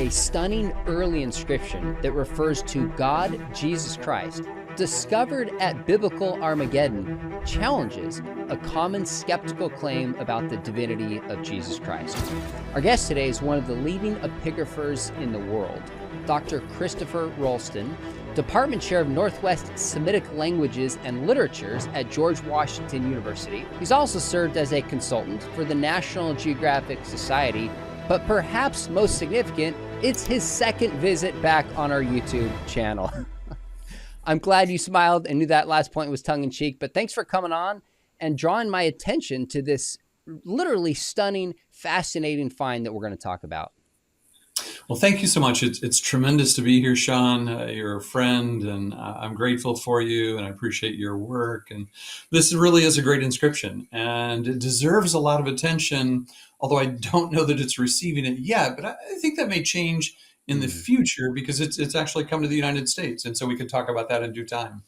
a stunning early inscription that refers to God, Jesus Christ, discovered at biblical Armageddon, challenges a common skeptical claim about the divinity of Jesus Christ. Our guest today is one of the leading epigraphers in the world, Dr. Christopher Rollston, Department Chair of Northwest Semitic Languages and Literatures at George Washington University. He's also served as a consultant for the National Geographic Society, but perhaps most significant, it's his second visit back on our YouTube channel. I'm glad you smiled and knew that last point was tongue-in-cheek, but thanks for coming on and drawing my attention to this literally stunning, fascinating find that we're going to talk about. Well, thank you so much. It's tremendous to be here, Sean. You're a friend, and I'm grateful for you, and I appreciate your work. And this really is a great inscription, and it deserves a lot of attention, although I don't know that it's receiving it yet. But I think that may change in the future because it's actually come to the United States, and so we can talk about that in due time.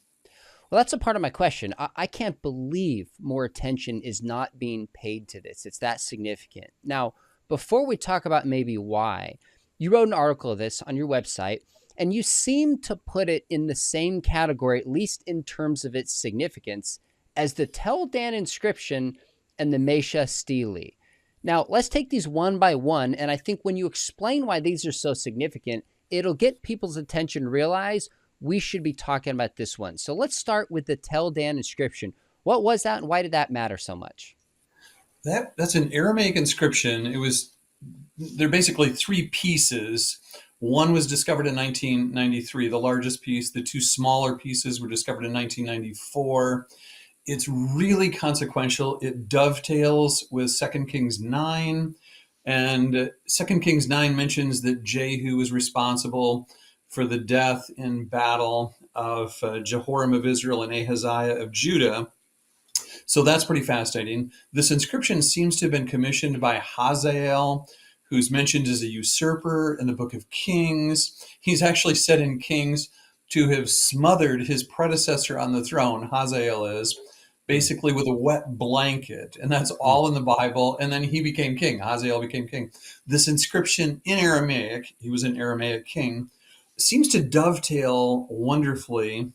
Well, that's a part of my question. I can't believe more attention is not being paid to this. It's that significant. Now, before we talk about maybe why, you wrote an article of this on your website, and you seem to put it in the same category, at least in terms of its significance, as the Tel Dan inscription and the Mesha stele. Now, let's take these one by one, and I think when you explain why these are so significant, it'll get people's attention to realize we should be talking about this one. So let's start with the Tel Dan inscription. What was that, and why did that matter so much? That's an Aramaic inscription. They're basically three pieces. One was discovered in 1993, the largest piece. The two smaller pieces were discovered in 1994. It's really consequential. It dovetails with 2 Kings 9. And 2 Kings 9 mentions that Jehu was responsible for the death in battle of Jehoram of Israel and Ahaziah of Judah. So that's pretty fascinating. This inscription seems to have been commissioned by Hazael, who's mentioned as a usurper in the book of Kings. He's actually said in Kings to have smothered his predecessor on the throne, Hazael is, basically with a wet blanket. And that's all in the Bible. And then he became king. Hazael became king. This inscription in Aramaic, he was an Aramaic king, seems to dovetail wonderfully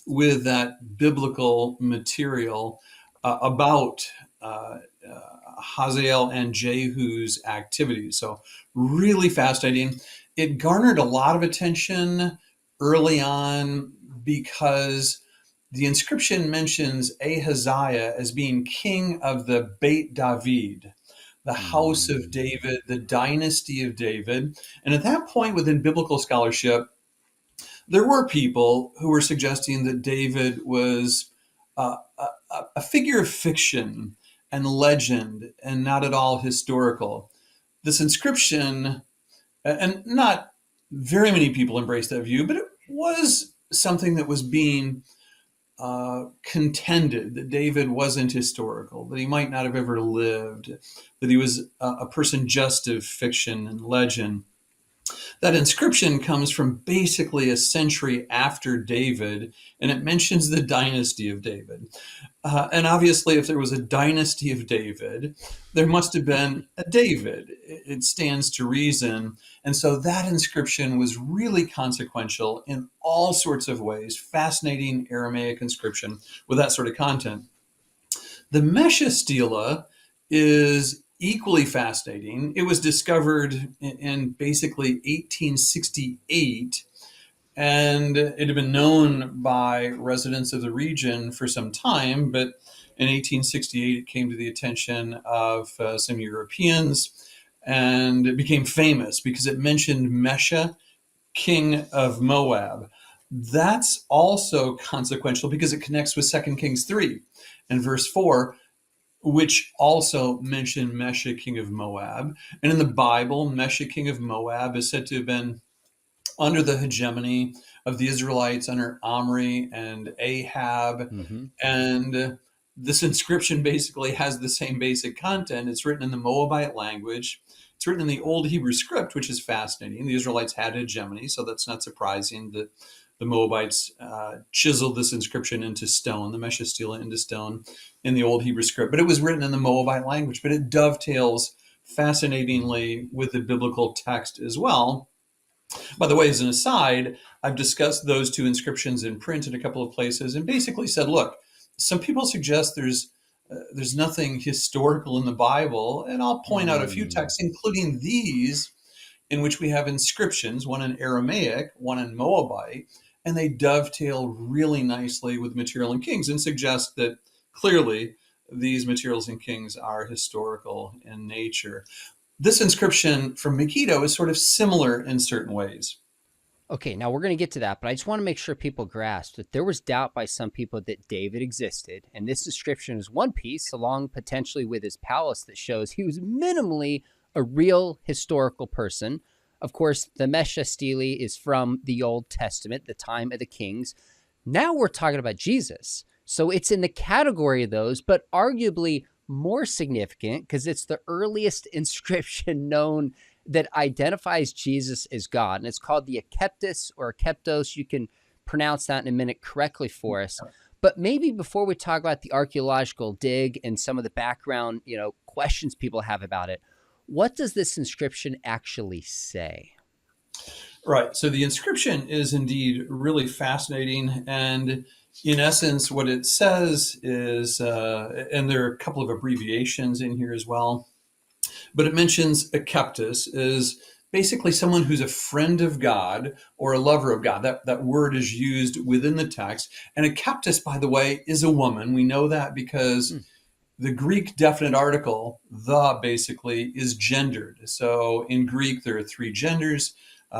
with that biblical material about Hazael and Jehu's activities. So really fascinating. It garnered a lot of attention early on because the inscription mentions Ahaziah as being king of the Beit David, the house of David, the dynasty of David. And at that point within biblical scholarship, there were people who were suggesting that David was a figure of fiction and legend and not at all historical. This inscription, and not very many people embraced that view, but it was something that was being contended, that David wasn't historical, that he might not have ever lived, that he was a person just of fiction and legend. That inscription comes from basically a century after David, and it mentions the dynasty of David. And obviously, if there was a dynasty of David, there must have been a David. It stands to reason. And so that inscription was really consequential in all sorts of ways. Fascinating Aramaic inscription with that sort of content. The Mesha stele is equally fascinating. It was discovered in basically 1868, and it had been known by residents of the region for some time, but in 1868 it came to the attention of some Europeans, and it became famous because it mentioned Mesha, king of Moab. That's also consequential because it connects with 2 Kings 3 and verse 4, which also mention Mesha, king of Moab. And in the Bible, Mesha, king of Moab, is said to have been under the hegemony of the Israelites under Omri and Ahab. And this inscription basically has the same basic content. It's written in the Moabite language. It's written in the Old Hebrew script, which is fascinating. The Israelites had hegemony, so that's not surprising that the Moabites chiseled this inscription into stone, the Mesha stele into stone in the Old Hebrew script. But it was written in the Moabite language, but it dovetails fascinatingly with the biblical text as well. By the way, as an aside, I've discussed those two inscriptions in print in a couple of places and basically said, look, some people suggest there's nothing historical in the Bible, and I'll point out a few texts, including these, in which we have inscriptions, one in Aramaic, one in Moabite, and they dovetail really nicely with material in Kings and suggest that clearly these materials in Kings are historical in nature. This inscription from Megiddo is sort of similar in certain ways. Okay, now we're going to get to that, but I just want to make sure people grasp that there was doubt by some people that David existed, and this description is one piece, along potentially with his palace, that shows he was minimally a real historical person. Of course, the Mesha Stele is from the Old Testament, the time of the kings. Now we're talking about Jesus, so it's in the category of those, but arguably more significant because it's the earliest inscription known that identifies Jesus as God, and it's called the Akeptous or Akeptos. You can pronounce that in a minute correctly for us. But maybe before we talk about the archaeological dig and some of the background, questions people have about it, what does this inscription actually say? Right. So the inscription is indeed really fascinating. And in essence, what it says is, and there are a couple of abbreviations in here as well, but it mentions Akeptus is basically someone who's a friend of God or a lover of God. That word is used within the text. And Akeptus, by the way, is a woman. We know that because the Greek definite article, the, basically, is gendered. So in Greek, there are three genders,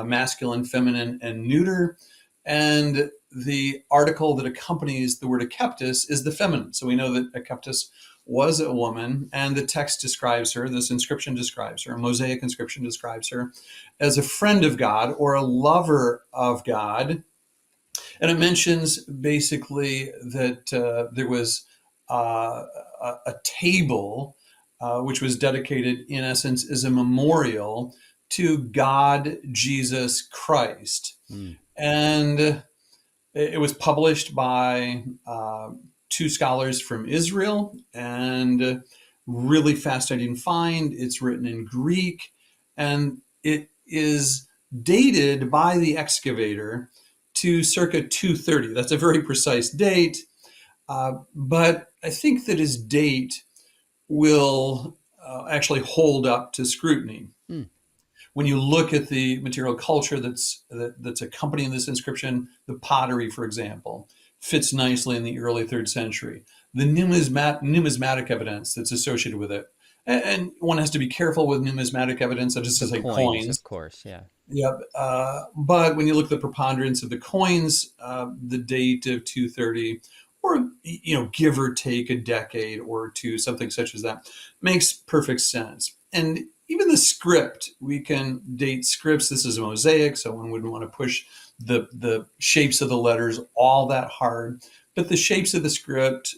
masculine, feminine, and neuter. And the article that accompanies the word Akeptus is the feminine. So we know that Akeptus was a woman, and the text describes her, this inscription describes her, a Mosaic inscription describes her as a friend of God or a lover of God. And it mentions basically that there was a table which was dedicated, in essence, as a memorial to God, Jesus Christ. And it was published by two scholars from Israel, and really fascinating find. It's written in Greek, and it is dated by the excavator to circa 230. That's a very precise date, but I think that his date will actually hold up to scrutiny. When you look at the material culture that's accompanying this inscription, the pottery, for example, fits nicely in the early 3rd century. The numismatic evidence that's associated with it, and one has to be careful with numismatic evidence, such as say coins. Of course, yeah. Yep. But when you look at the preponderance of the coins, the date of 230, or give or take a decade or two, something such as that, makes perfect sense. And even the script, we can date scripts. This is a mosaic, so one wouldn't want to push the shapes of the letters all that hard. But the shapes of the script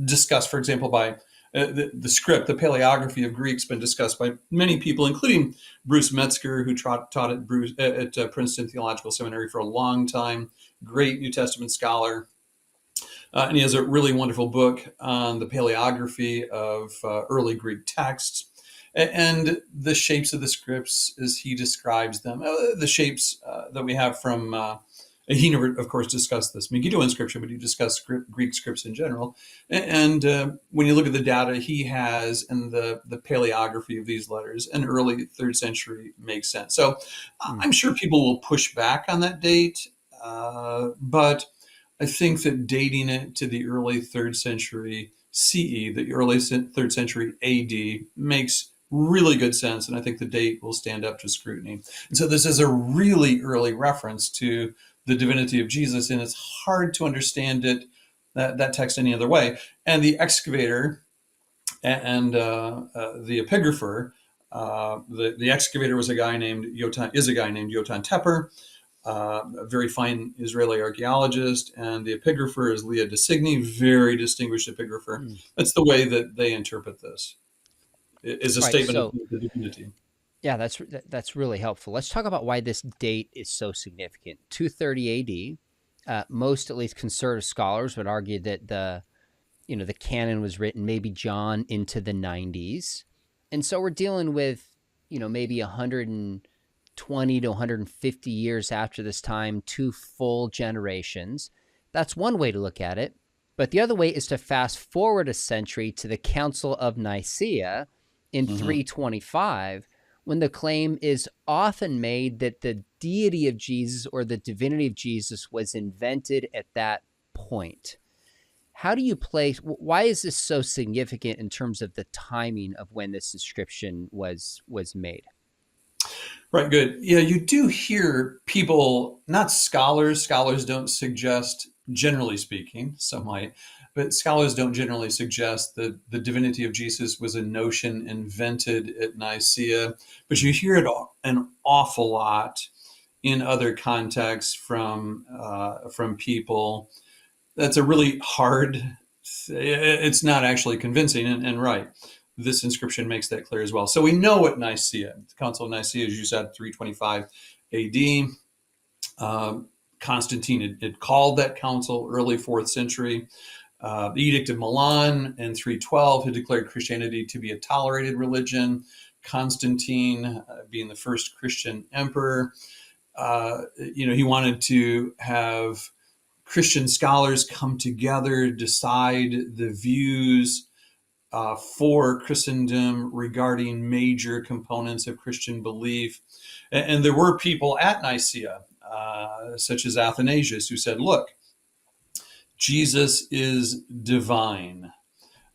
discussed, for example, by the script, the paleography of Greek's been discussed by many people, including Bruce Metzger, who taught at Princeton Theological Seminary for a long time, great New Testament scholar. And he has a really wonderful book on the paleography of early Greek texts. And the shapes of the scripts, as he describes them, the shapes that we have from, he never, of course, discussed this Megiddo inscription, but he discussed Greek scripts in general. And when you look at the data he has and the paleography of these letters, an early 3rd century makes sense. So I'm sure people will push back on that date, but I think that dating it to the early 3rd century CE, the early 3rd century AD, makes really good sense, and I think the date will stand up to scrutiny. And so this is a really early reference to the divinity of Jesus, and it's hard to understand it, that text, any other way. And the excavator and the epigrapher, the excavator is a guy named Yotan Tepper, a very fine Israeli archaeologist, and the epigrapher is Leah de Signy, very distinguished epigrapher. That's the way that they interpret this. Is a statement of the divinity. Yeah, that's really helpful. Let's talk about why this date is so significant. 230 AD. Most, at least conservative scholars, would argue that the canon was written maybe John into the 90s. And so we're dealing with, maybe 120 to 150 years after this time, two full generations. That's one way to look at it. But the other way is to fast forward a century to the Council of Nicaea in Mm-hmm. 325, when the claim is often made that the deity of Jesus or the divinity of Jesus was invented at that point. How do you place, why is this so significant in terms of the timing of when this inscription was made? Right, good. Yeah, you do hear people, not scholars, scholars don't suggest, generally speaking, some might, but scholars don't generally suggest that the divinity of Jesus was a notion invented at Nicaea, but you hear it an awful lot in other contexts from people. That's a really hard, it's not actually convincing, and right. This inscription makes that clear as well. So we know at Nicaea, the Council of Nicaea, as you said, 325 AD. Constantine had called that council early 4th century. The Edict of Milan in 312 had declared Christianity to be a tolerated religion. Constantine, being the first Christian emperor, he wanted to have Christian scholars come together, decide the views for Christendom regarding major components of Christian belief. And there were people at Nicaea, such as Athanasius, who said, look, Jesus is divine.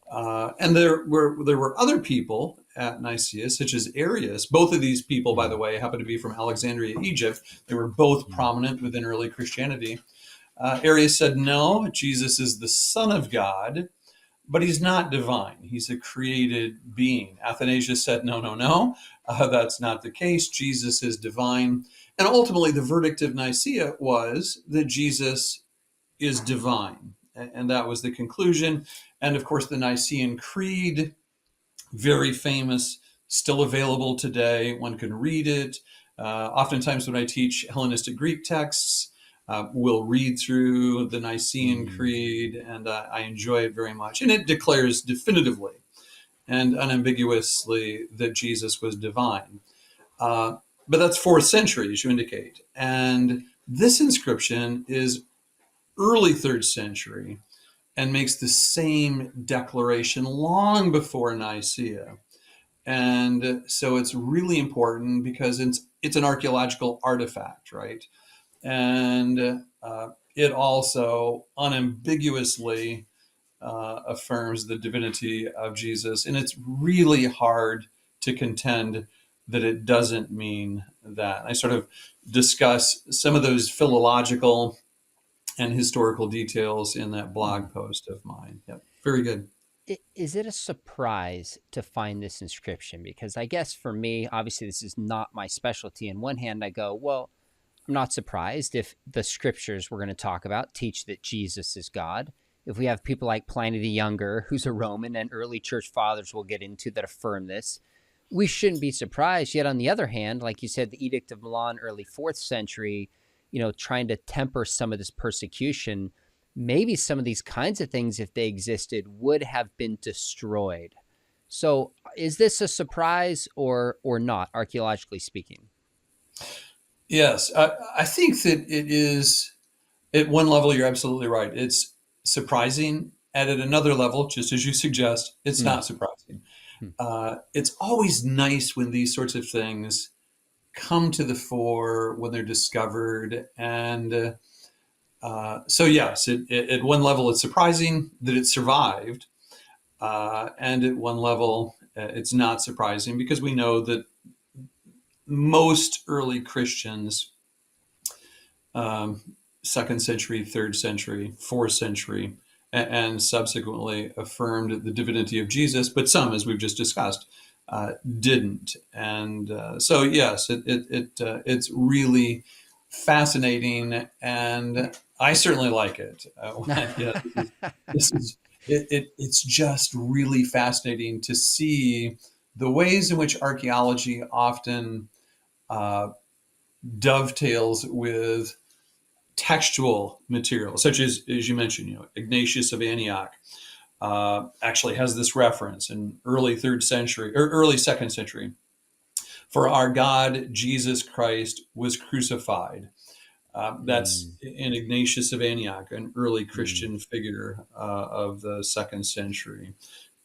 And there were other people at Nicaea, such as Arius. Both of these people, by the way, happen to be from Alexandria, Egypt. They were both prominent within early Christianity. Arius said, no, Jesus is the Son of God, but he's not divine. He's a created being. Athanasius said, no, no, no, that's not the case. Jesus is divine. And ultimately, the verdict of Nicaea was that Jesus is divine. And that was the conclusion. And of course, the Nicene Creed, very famous, still available today. One can read it. Oftentimes, when I teach Hellenistic Greek texts, we'll read through the Nicene Creed, and I enjoy it very much. And it declares definitively and unambiguously that Jesus was divine. But that's 4th century, as you indicate. And this inscription is early 3rd century and makes the same declaration long before Nicaea. And so it's really important because it's an archaeological artifact, right? And it also unambiguously affirms the divinity of Jesus. And it's really hard to contend that it doesn't mean that. I sort of discuss some of those philological and historical details in that blog post of mine. Yep. Very good. Is it a surprise to find this inscription? Because I guess for me, obviously, this is not my specialty. On one hand, I go, well, I'm not surprised if the scriptures we're going to talk about teach that Jesus is God. If we have people like Pliny the Younger, who's a Roman, and early church fathers we'll get into that affirm this, we shouldn't be surprised. Yet on the other hand, like you said, the Edict of Milan, early 4th century, trying to temper some of this persecution, maybe some of these kinds of things, if they existed, would have been destroyed. So is this a surprise or not, archaeologically speaking? Yes, I think that it is, at one level, you're absolutely right. It's surprising. And at another level, just as you suggest, it's not surprising. It's always nice when these sorts of things come to the fore, when they're discovered. And so, yes, at one level, it's surprising that it survived. And at one level, it's not surprising because we know that most early Christians, 2nd century, 3rd century, 4th century, and subsequently affirmed the divinity of Jesus, but some, as we've just discussed, didn't. And so, yes, it's really fascinating, and I certainly like it. Yeah, it's just really fascinating to see the ways in which archaeology often dovetails with textual material, such as you mentioned, Ignatius of Antioch, actually has this reference in early third century or early second century. For our God, Jesus Christ, was crucified. That's Mm, in Ignatius of Antioch, an early mm, Christian figure of the second century.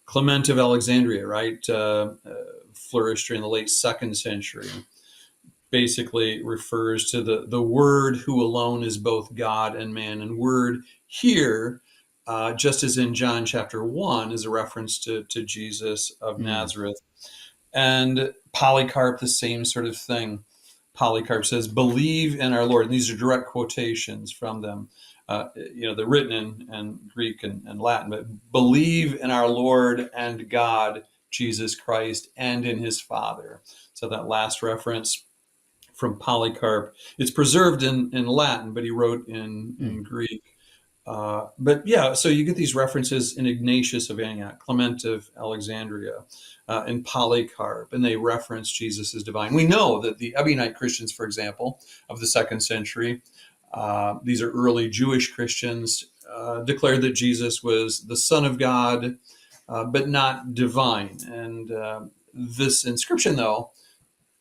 Clement of Alexandria, right, flourished during the late second century. Basically refers to the Word who alone is both God and man. And Word here, just as in John chapter 1, is a reference to Jesus of mm, Nazareth. And Polycarp, the same sort of thing. Polycarp says, "Believe in our Lord." And these are direct quotations from them. They're written in Greek and Latin, but believe in our Lord and God, Jesus Christ, and in his Father. So that last reference from Polycarp, it's preserved in Latin, but he wrote mm. in Greek. But yeah, so you get these references in Ignatius of Antioch, Clement of Alexandria, and Polycarp, and they reference Jesus as divine. We know that the Ebionite Christians, for example, of the second century, these are early Jewish Christians, declared that Jesus was the Son of God, but not divine. And this inscription, though,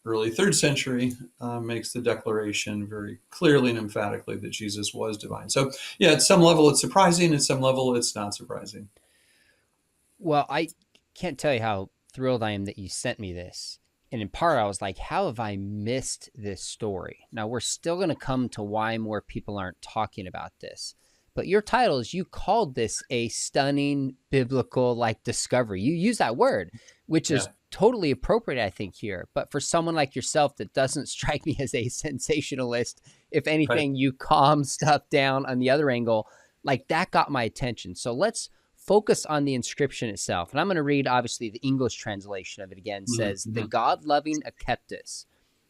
early third century, makes the declaration very clearly and emphatically that Jesus was divine. So, yeah, at some level it's surprising, at some level it's not surprising. Well, I can't tell you how thrilled I am that you sent me this. And in part, I was like, how have I missed this story? Now, we're still going to come to why more people aren't talking about this. But your title is, you called this a stunning biblical like discovery. You use that word, which is Yeah, totally appropriate, I think, here. But for someone like yourself that doesn't strike me as a sensationalist, if right. anything, you calm stuff down on the other angle, like that got my attention. So let's focus on the inscription itself. And I'm going to read, obviously, the English translation of it again. It says, "The Mm-hmm. God loving Akeptous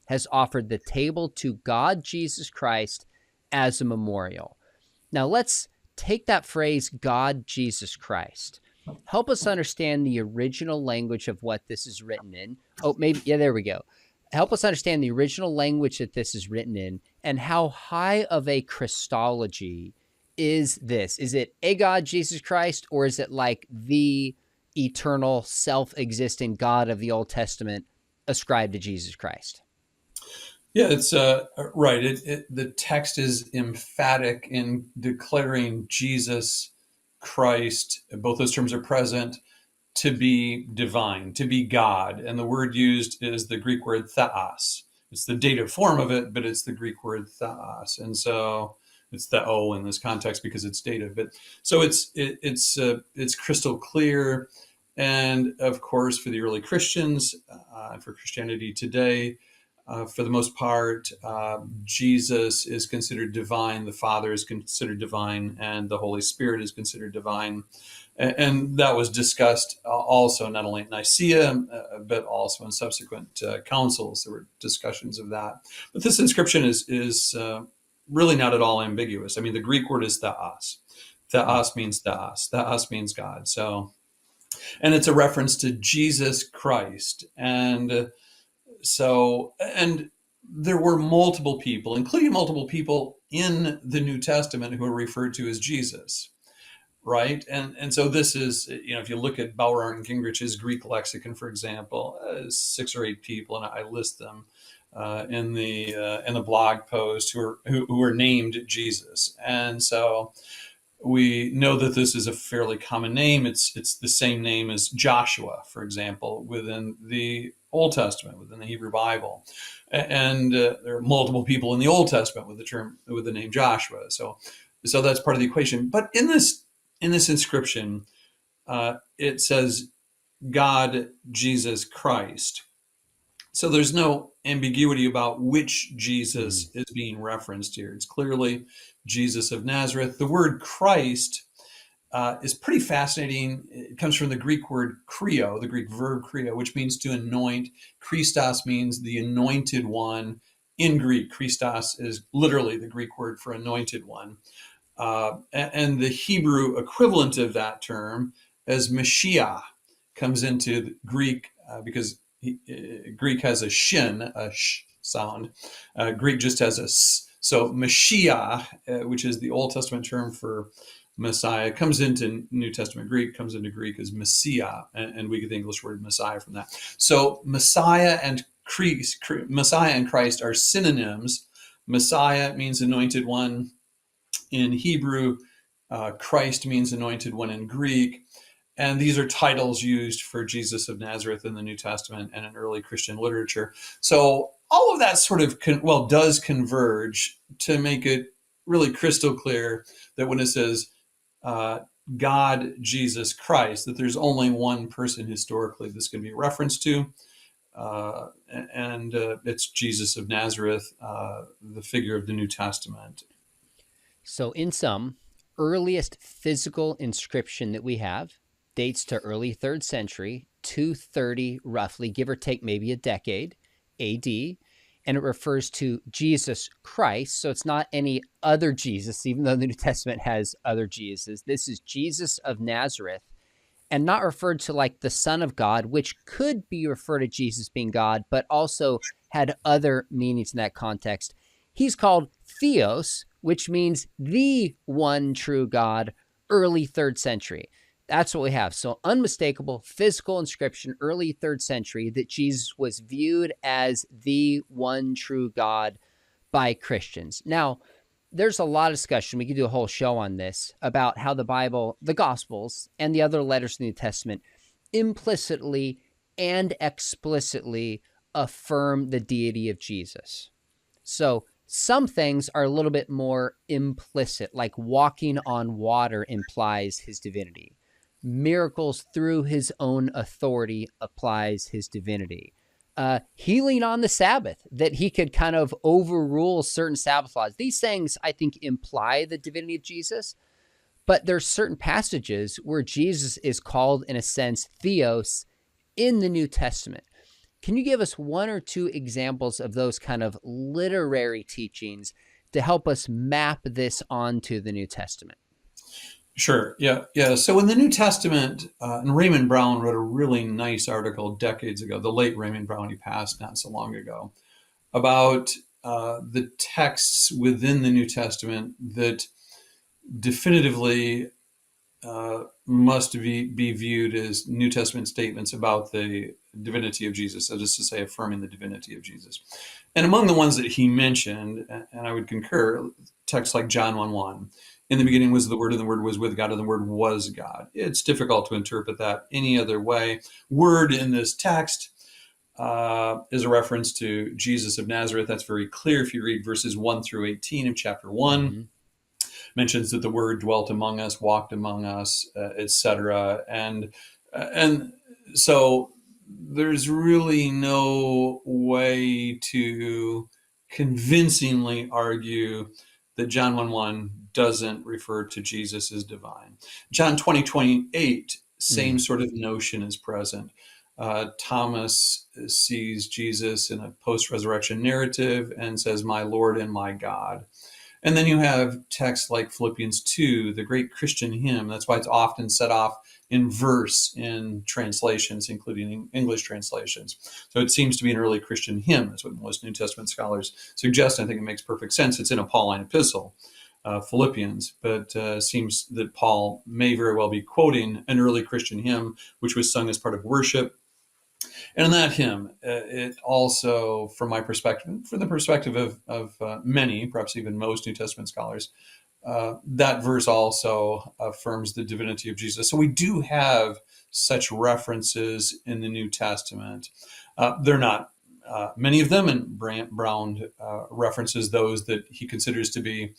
has offered the table to God Jesus Christ as a memorial." Now, let's take that phrase, God Jesus Christ. Help us understand the original language of what this is written in. Oh, maybe, yeah, there we go. Help us understand the original language that this is written in and how high of a Christology is this? Is it a God, Jesus Christ, or is it like the eternal, self existing God of the Old Testament ascribed to Jesus Christ? Yeah, it's right. The text is emphatic in declaring Jesus Christ, both those terms are present, to be divine, to be God. And the word used is the Greek word theos. It's the dative form of it, but it's the Greek word theos. And so it's the O in this context because it's dative. But so it's crystal clear. And of course, for the early Christians, for Christianity today, for the most part, Jesus is considered divine, the Father is considered divine, and the Holy Spirit is considered divine. And that was discussed also not only at Nicaea, but also in subsequent councils. There were discussions of that. But this inscription is really not at all ambiguous. I mean, the Greek word is theos. Hmm. Theos means theos. Theos means God. So, and it's a reference to Jesus Christ. And there were multiple people, including multiple people in the New Testament who are referred to as Jesus, right? And so this is, if you look at Bauer and Gingrich's Greek lexicon, for example, 6 or 8 people, and I list them in the blog post who are named Jesus. And so we know that this is a fairly common name. It's the same name as Joshua, for example, within the Old Testament, within the Hebrew Bible, and there are multiple people in the Old Testament with the name Joshua. So that's part of the equation. But in this inscription, it says God Jesus Christ. So there's no ambiguity about which Hmm. Jesus is being referenced here. It's clearly Jesus of Nazareth. The word Christ is pretty fascinating. It comes from the Greek word kreo, the Greek verb kreo, which means to anoint. Christos means the anointed one. In Greek, Christos is literally the Greek word for anointed one. And the Hebrew equivalent of that term as Mashiach comes into Greek because Greek has a shin, a sh sound. Greek just has a s. So Mashiach, which is the Old Testament term for Messiah. Comes into New Testament Greek, comes into Greek as Messiah, and we get the English word Messiah from that. So Messiah and Christ are synonyms. Messiah means anointed one in Hebrew. Christ means anointed one in Greek. And these are titles used for Jesus of Nazareth in the New Testament and in early Christian literature. So all of that sort of, does converge to make it really crystal clear that when it says God, Jesus, Christ, that there's only one person historically this can be referenced to. And it's Jesus of Nazareth, the figure of the New Testament. So in sum, earliest physical inscription that we have dates to early 3rd century, 230 roughly, give or take maybe a decade, AD, and it refers to Jesus Christ. So it's not any other Jesus, even though the New Testament has other Jesuses. This is Jesus of Nazareth, and not referred to like the Son of God, which could be referred to Jesus being God, but also had other meanings in that context. He's called Theos, which means the one true God, early 3rd century. That's what we have. So unmistakable physical inscription, early 3rd century, that Jesus was viewed as the one true God by Christians. Now, there's a lot of discussion. We could do a whole show on this about how the Bible, the Gospels, and the other letters in the New Testament implicitly and explicitly affirm the deity of Jesus. So some things are a little bit more implicit, like walking on water implies his divinity. Miracles through his own authority applies his divinity. Healing on the Sabbath, that he could kind of overrule certain Sabbath laws. These things, I think, imply the divinity of Jesus, but there's certain passages where Jesus is called, in a sense, Theos in the New Testament. Can you give us one or two examples of those kind of literary teachings to help us map this onto the New Testament? Sure. Yeah. So in the New Testament, and Raymond Brown wrote a really nice article decades ago, the late Raymond Brown, he passed not so long ago, about the texts within the New Testament that definitively must be viewed as New Testament statements about the divinity of Jesus, so just to say, affirming the divinity of Jesus. And among the ones that he mentioned, and I would concur, texts like John 1:1. In the beginning was the Word, and the Word was with God, and the Word was God. It's difficult to interpret that any other way. Word in this text is a reference to Jesus of Nazareth. That's very clear if you read verses 1 through 18 of chapter 1. Mm-hmm. Mentions that the Word dwelt among us, walked among us, etc. And so there's really no way to convincingly argue that John 1:1 doesn't refer to Jesus as divine. John 20:28, same sort of notion is present. Thomas sees Jesus in a post-resurrection narrative and says, "My Lord and my God." And then you have texts like Philippians 2, the great Christian hymn. That's why it's often set off in verse in translations, including English translations. So it seems to be an early Christian hymn. That's what most New Testament scholars suggest. I think it makes perfect sense. It's in a Pauline epistle, Philippians, but seems that Paul may very well be quoting an early Christian hymn, which was sung as part of worship. And in that hymn, it also, from my perspective, from the perspective of many, perhaps even most New Testament scholars, that verse also affirms the divinity of Jesus. So we do have such references in the New Testament. They're not many of them, and Brown references those that he considers to be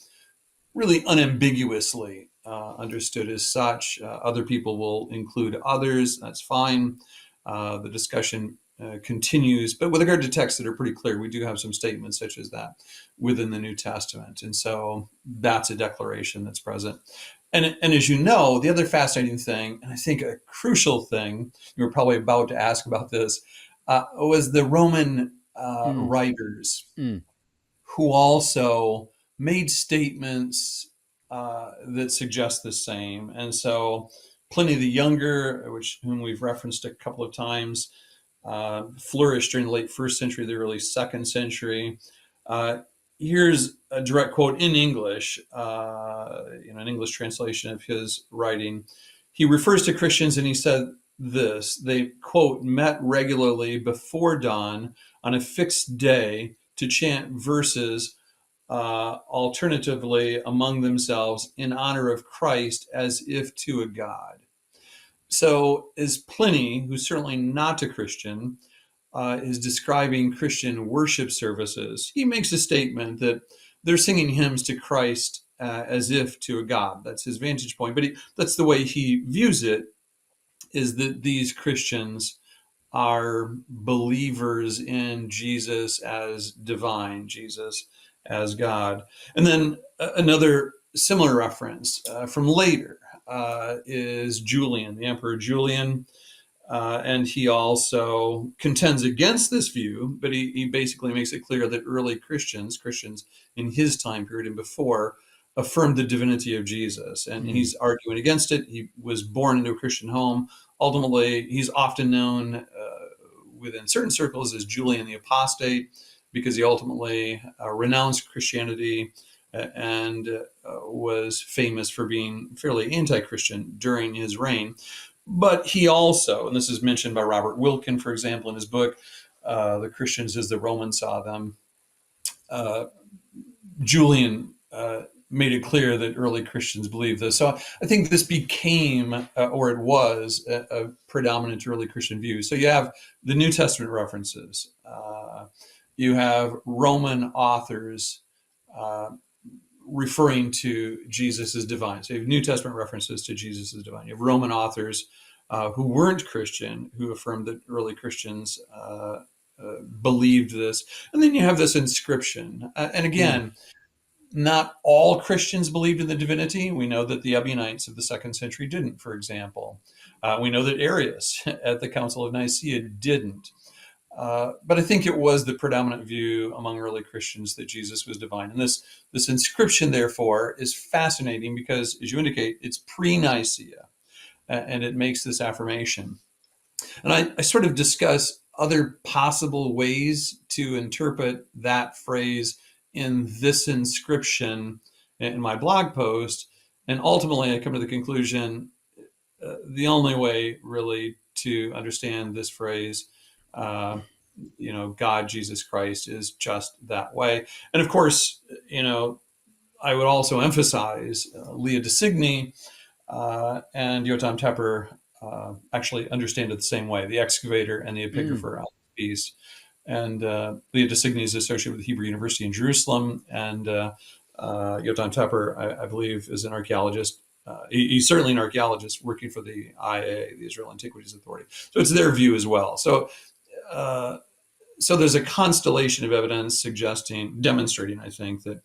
really unambiguously understood as such. Other people will include others. That's fine. The discussion continues, but with regard to texts that are pretty clear, we do have some statements such as that within the New Testament. And so that's a declaration that's present. And as you know, the other fascinating thing, and I think a crucial thing, you were probably about to ask about this, was the Roman writers who also made statements that suggest the same. And so Pliny the Younger, whom we've referenced a couple of times, flourished during the late 1st century, the early 2nd century. here's a direct quote in English, an English translation of his writing. He refers to Christians and he said this: they, quote, met regularly before dawn on a fixed day to chant verses alternatively among themselves in honor of Christ as if to a God. So, as Pliny, who's certainly not a Christian, is describing Christian worship services, he makes a statement that they're singing hymns to Christ as if to a God. That's his vantage point. But that's the way he views it, is that these Christians are believers in Jesus as divine, Jesus as God. And then another similar reference from later is Julian, the Emperor Julian. And he also contends against this view, but he basically makes it clear that early Christians in his time period and before, affirmed the divinity of Jesus. And he's arguing against it. He was born into a Christian home. Ultimately, he's often known within certain circles as Julian the Apostate, because he ultimately renounced Christianity and was famous for being fairly anti-Christian during his reign. But he also, and this is mentioned by Robert Wilkin, for example, in his book, The Christians as the Romans Saw Them, Julian made it clear that early Christians believed this. So I think this became, or it was, a predominant early Christian view. So you have the New Testament references. You have Roman authors referring to Jesus as divine. So you have New Testament references to Jesus as divine. You have Roman authors who weren't Christian, who affirmed that early Christians believed this. And then you have this inscription. And again, not all Christians believed in the divinity. We know that the Ebionites of the 2nd century didn't, for example. We know that Arius at the Council of Nicaea didn't. But I think it was the predominant view among early Christians that Jesus was divine. And this inscription, therefore, is fascinating because, as you indicate, it's pre-Nicaea, and it makes this affirmation. And I sort of discuss other possible ways to interpret that phrase in this inscription in my blog post. And ultimately, I come to the conclusion the only way really to understand this phrase, God, Jesus Christ, is just that way. And of course, I would also emphasize Leah de Signy and Yotam Tepper actually understand it the same way, the excavator and the epigrapher on the piece. And Leah de Signy is associated with the Hebrew University in Jerusalem, and Yotam Tepper, I believe, is an archaeologist. He's certainly an archaeologist working for the IA, the Israel Antiquities Authority. So it's their view as well. So there's a constellation of evidence demonstrating, I think, that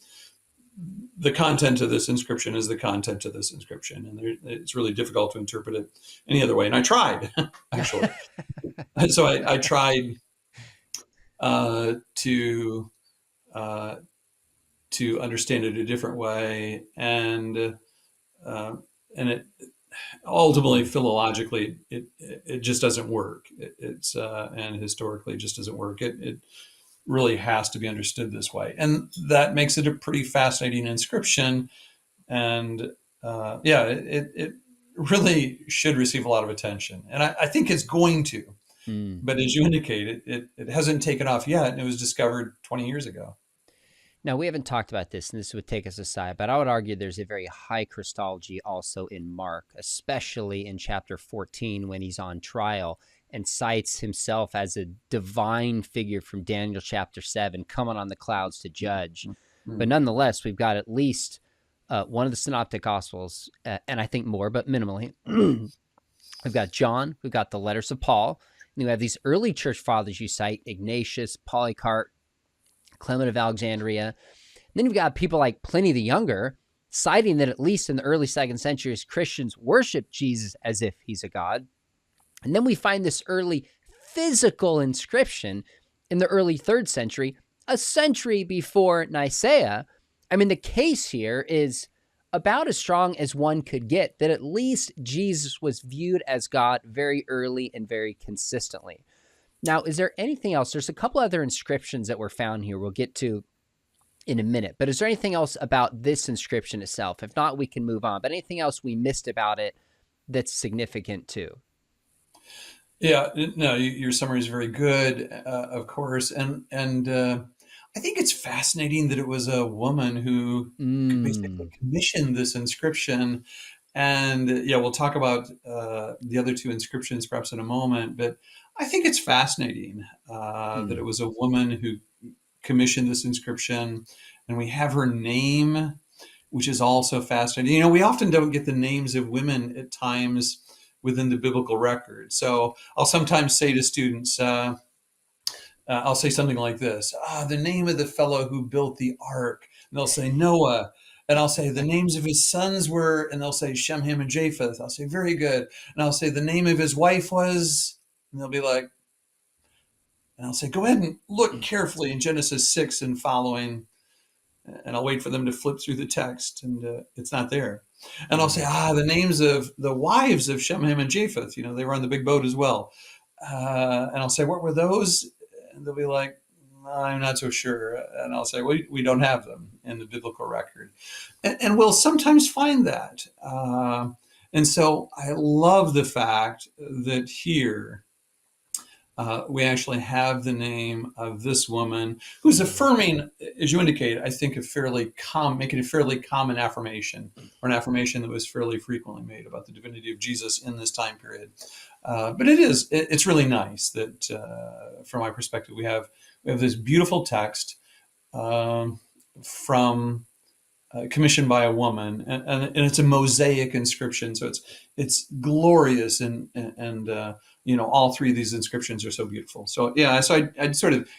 the content of this inscription is the content of this inscription. And it's really difficult to interpret it any other way. And I tried, actually. So I tried to understand it a different way, and it ultimately, philologically, it just doesn't work. And historically, it just doesn't work. It really has to be understood this way, and that makes it a pretty fascinating inscription. And it really should receive a lot of attention, and I think it's going to. But as you indicate, it hasn't taken off yet, and it was discovered 20 years ago. Now, we haven't talked about this, and this would take us aside, but I would argue there's a very high Christology also in Mark, especially in chapter 14 when he's on trial and cites himself as a divine figure from Daniel chapter 7 coming on the clouds to judge. But nonetheless, we've got at least one of the synoptic gospels, and I think more, but minimally. We've got John, we've got the letters of Paul, and you have these early church fathers you cite, Ignatius, Polycarp, Clement of Alexandria. And then you've got people like Pliny the Younger citing that at least in the early 2nd century, Christians worship Jesus as if he's a god. And then we find this early physical inscription in the early 3rd century, a century before Nicaea. I mean, the case here is about as strong as one could get, that at least Jesus was viewed as God very early and very consistently. Now, is there anything else? There's a couple other inscriptions that were found here we'll get to in a minute. But is there anything else about this inscription itself? If not, we can move on. But anything else we missed about it that's significant too? Yeah, no, your summary is very good, of course, and I think it's fascinating that it was a woman who basically Mm. commissioned this inscription. And yeah, we'll talk about the other two inscriptions perhaps in a moment, but I think it's fascinating that Mm. it was a woman who commissioned this inscription, and we have her name, which is also fascinating. You know, we often don't get the names of women at times within the biblical record. So I'll sometimes say to students, I'll say something like this: the name of the fellow who built the ark. And they'll say Noah. And I'll say the names of his sons were, and they'll say Shem, Ham, and Japheth. I'll say, very good. And I'll say the name of his wife was, and they'll be like, and I'll say, go ahead and look carefully in Genesis 6 and following. And I'll wait for them to flip through the text, and it's not there. And I'll say, Mm. the names of the wives of Shem, Ham, and Japheth. You know, they were on the big boat as well. And I'll say, what were those? And they'll be like, I'm not so sure. And I'll say, we don't have them in the biblical record. And we'll sometimes find that. And so I love the fact that here we actually have the name of this woman who's Mm. affirming, as you indicate, I think making a fairly common affirmation, or an affirmation that was fairly frequently made about the divinity of Jesus in this time period. But it's really nice that, from my perspective, we have this beautiful text from commissioned by a woman, and it's a mosaic inscription, so it's glorious, and all three of these inscriptions are so beautiful. So yeah, so I'd sort of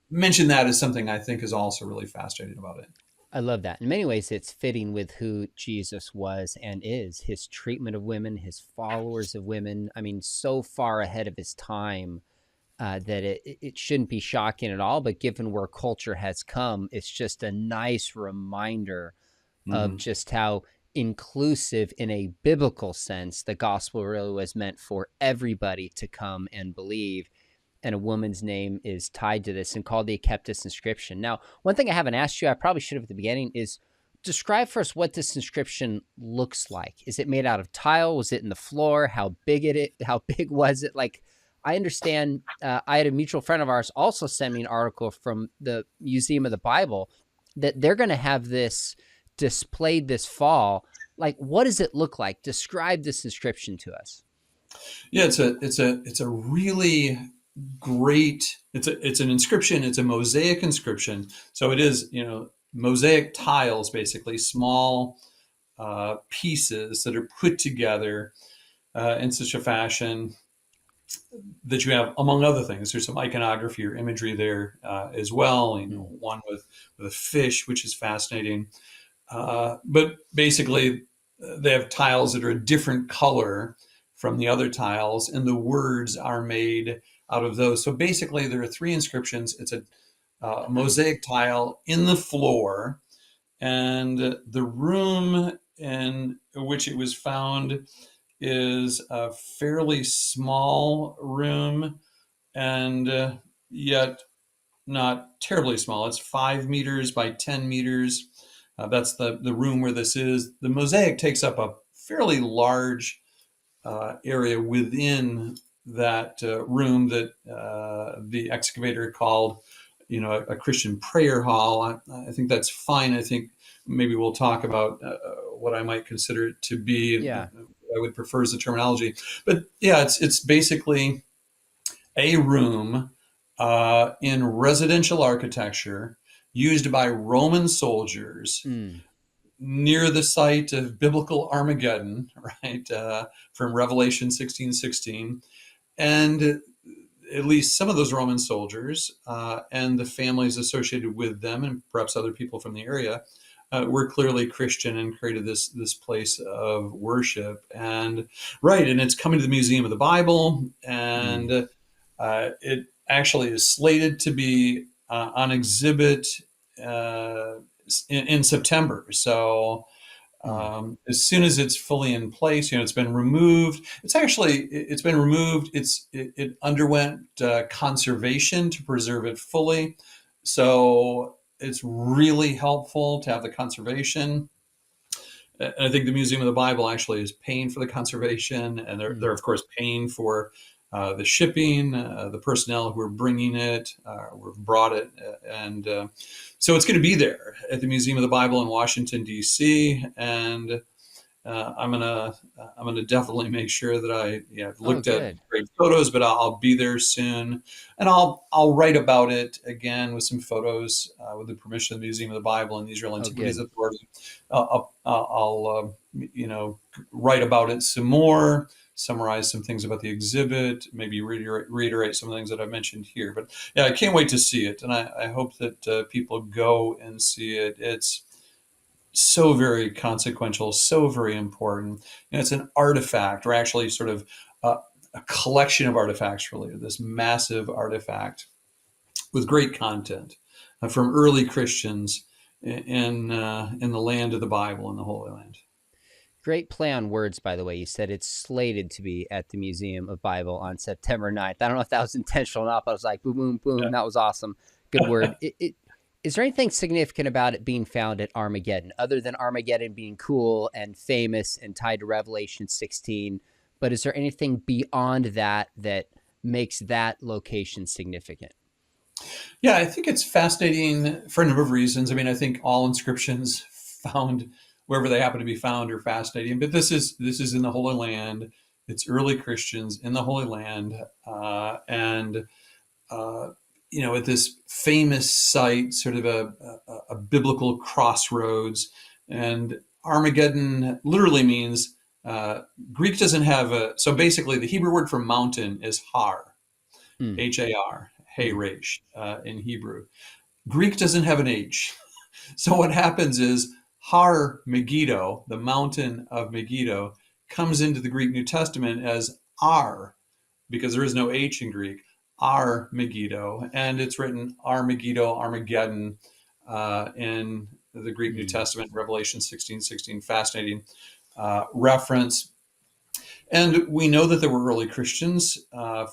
mention that as something I think is also really fascinating about it. I love that. In many ways, it's fitting with who Jesus was and is, his treatment of women, his followers of women. I mean, so far ahead of his time that it shouldn't be shocking at all. But given where culture has come, it's just a nice reminder of Mhm. just how inclusive, in a biblical sense, the gospel really was meant for everybody to come and believe. And a woman's name is tied to this and called the Akeptous Inscription. Now, one thing I haven't asked you, I probably should have at the beginning, is describe for us what this inscription looks like. Is it made out of tile? Was it in the floor? How big was it? Like, I understand. I had a mutual friend of ours also send me an article from the Museum of the Bible that they're going to have this displayed this fall. Like, what does it look like? Describe this inscription to us. Yeah, it's a really great. It's an inscription. It's a mosaic inscription. So it is, mosaic tiles, basically small pieces that are put together in such a fashion that you have, among other things, there's some iconography or imagery there as well. Mm. One with a fish, which is fascinating. But basically, they have tiles that are a different color from the other tiles, and the words are made out of those. So basically, there are three inscriptions. It's a mosaic tile in the floor, and the room in which it was found is a fairly small room, and yet not terribly small. It's 5 meters by 10 meters. That's the room where this is. The mosaic takes up a fairly large area within that room that the excavator called, a Christian prayer hall. I think that's fine. I think maybe we'll talk about what I might consider it to be. Yeah. I would prefer as the terminology, but yeah, it's basically a room in residential architecture used by Roman soldiers Mm. near the site of biblical Armageddon, right, from Revelation 16:16. And at least some of those Roman soldiers and the families associated with them, and perhaps other people from the area, were clearly Christian and created this place of worship. And right, and it's coming to the Museum of the Bible, Mm. and it actually is slated to be on exhibit uh, in September. So Mm. as soon as it's fully in place, it's been removed. It's been removed. It underwent conservation to preserve it fully. So it's really helpful to have the conservation. And I think the Museum of the Bible actually is paying for the conservation, and they're of course paying for the shipping, the personnel who are bringing it, who have brought it, and so it's going to be there at the Museum of the Bible in Washington D.C. And I'm gonna definitely make sure that I've Oh, looked at good. great photos, but I'll be there soon, and I'll write about it again with some photos with the permission of the Museum of the Bible and the Israel Oh, Antiquities good. Authority. I'll write about it some more, summarize some things about the exhibit, maybe reiterate some of the things that I've mentioned here. But yeah, I can't wait to see it, and I hope that people go and see it. It's so very consequential, so very important. And it's an artifact, or actually sort of a collection of artifacts, really, this massive artifact with great content from early Christians in the land of the Bible, in the Holy Land. Great play on words, by the way. You said it's slated to be at the Museum of Bible on September 9th. I don't know if that was intentional or not, but I was like, boom, boom, boom. That was awesome. Good word. Is there anything significant about it being found at Armageddon, other than Armageddon being cool and famous and tied to Revelation 16? But is there anything beyond that that makes that location significant? Yeah, I think it's fascinating for a number of reasons. I mean, I think all inscriptions found wherever they happen to be found are fascinating, but this is in the Holy Land. It's early Christians in the Holy Land, and uh, at this famous site, sort of a biblical crossroads. And Armageddon literally means Greek doesn't have a. So basically, the Hebrew word for mountain is har, Mm, Har, hey mm, resh, in Hebrew. Greek doesn't have an H. So what happens is Har Megiddo, the mountain of Megiddo, comes into the Greek New Testament as Ar, because there is no H in Greek, Megiddo, and it's written Armageddon, Armageddon in the Greek New mm. Testament, Revelation 16:16, fascinating reference. And we know that there were early Christians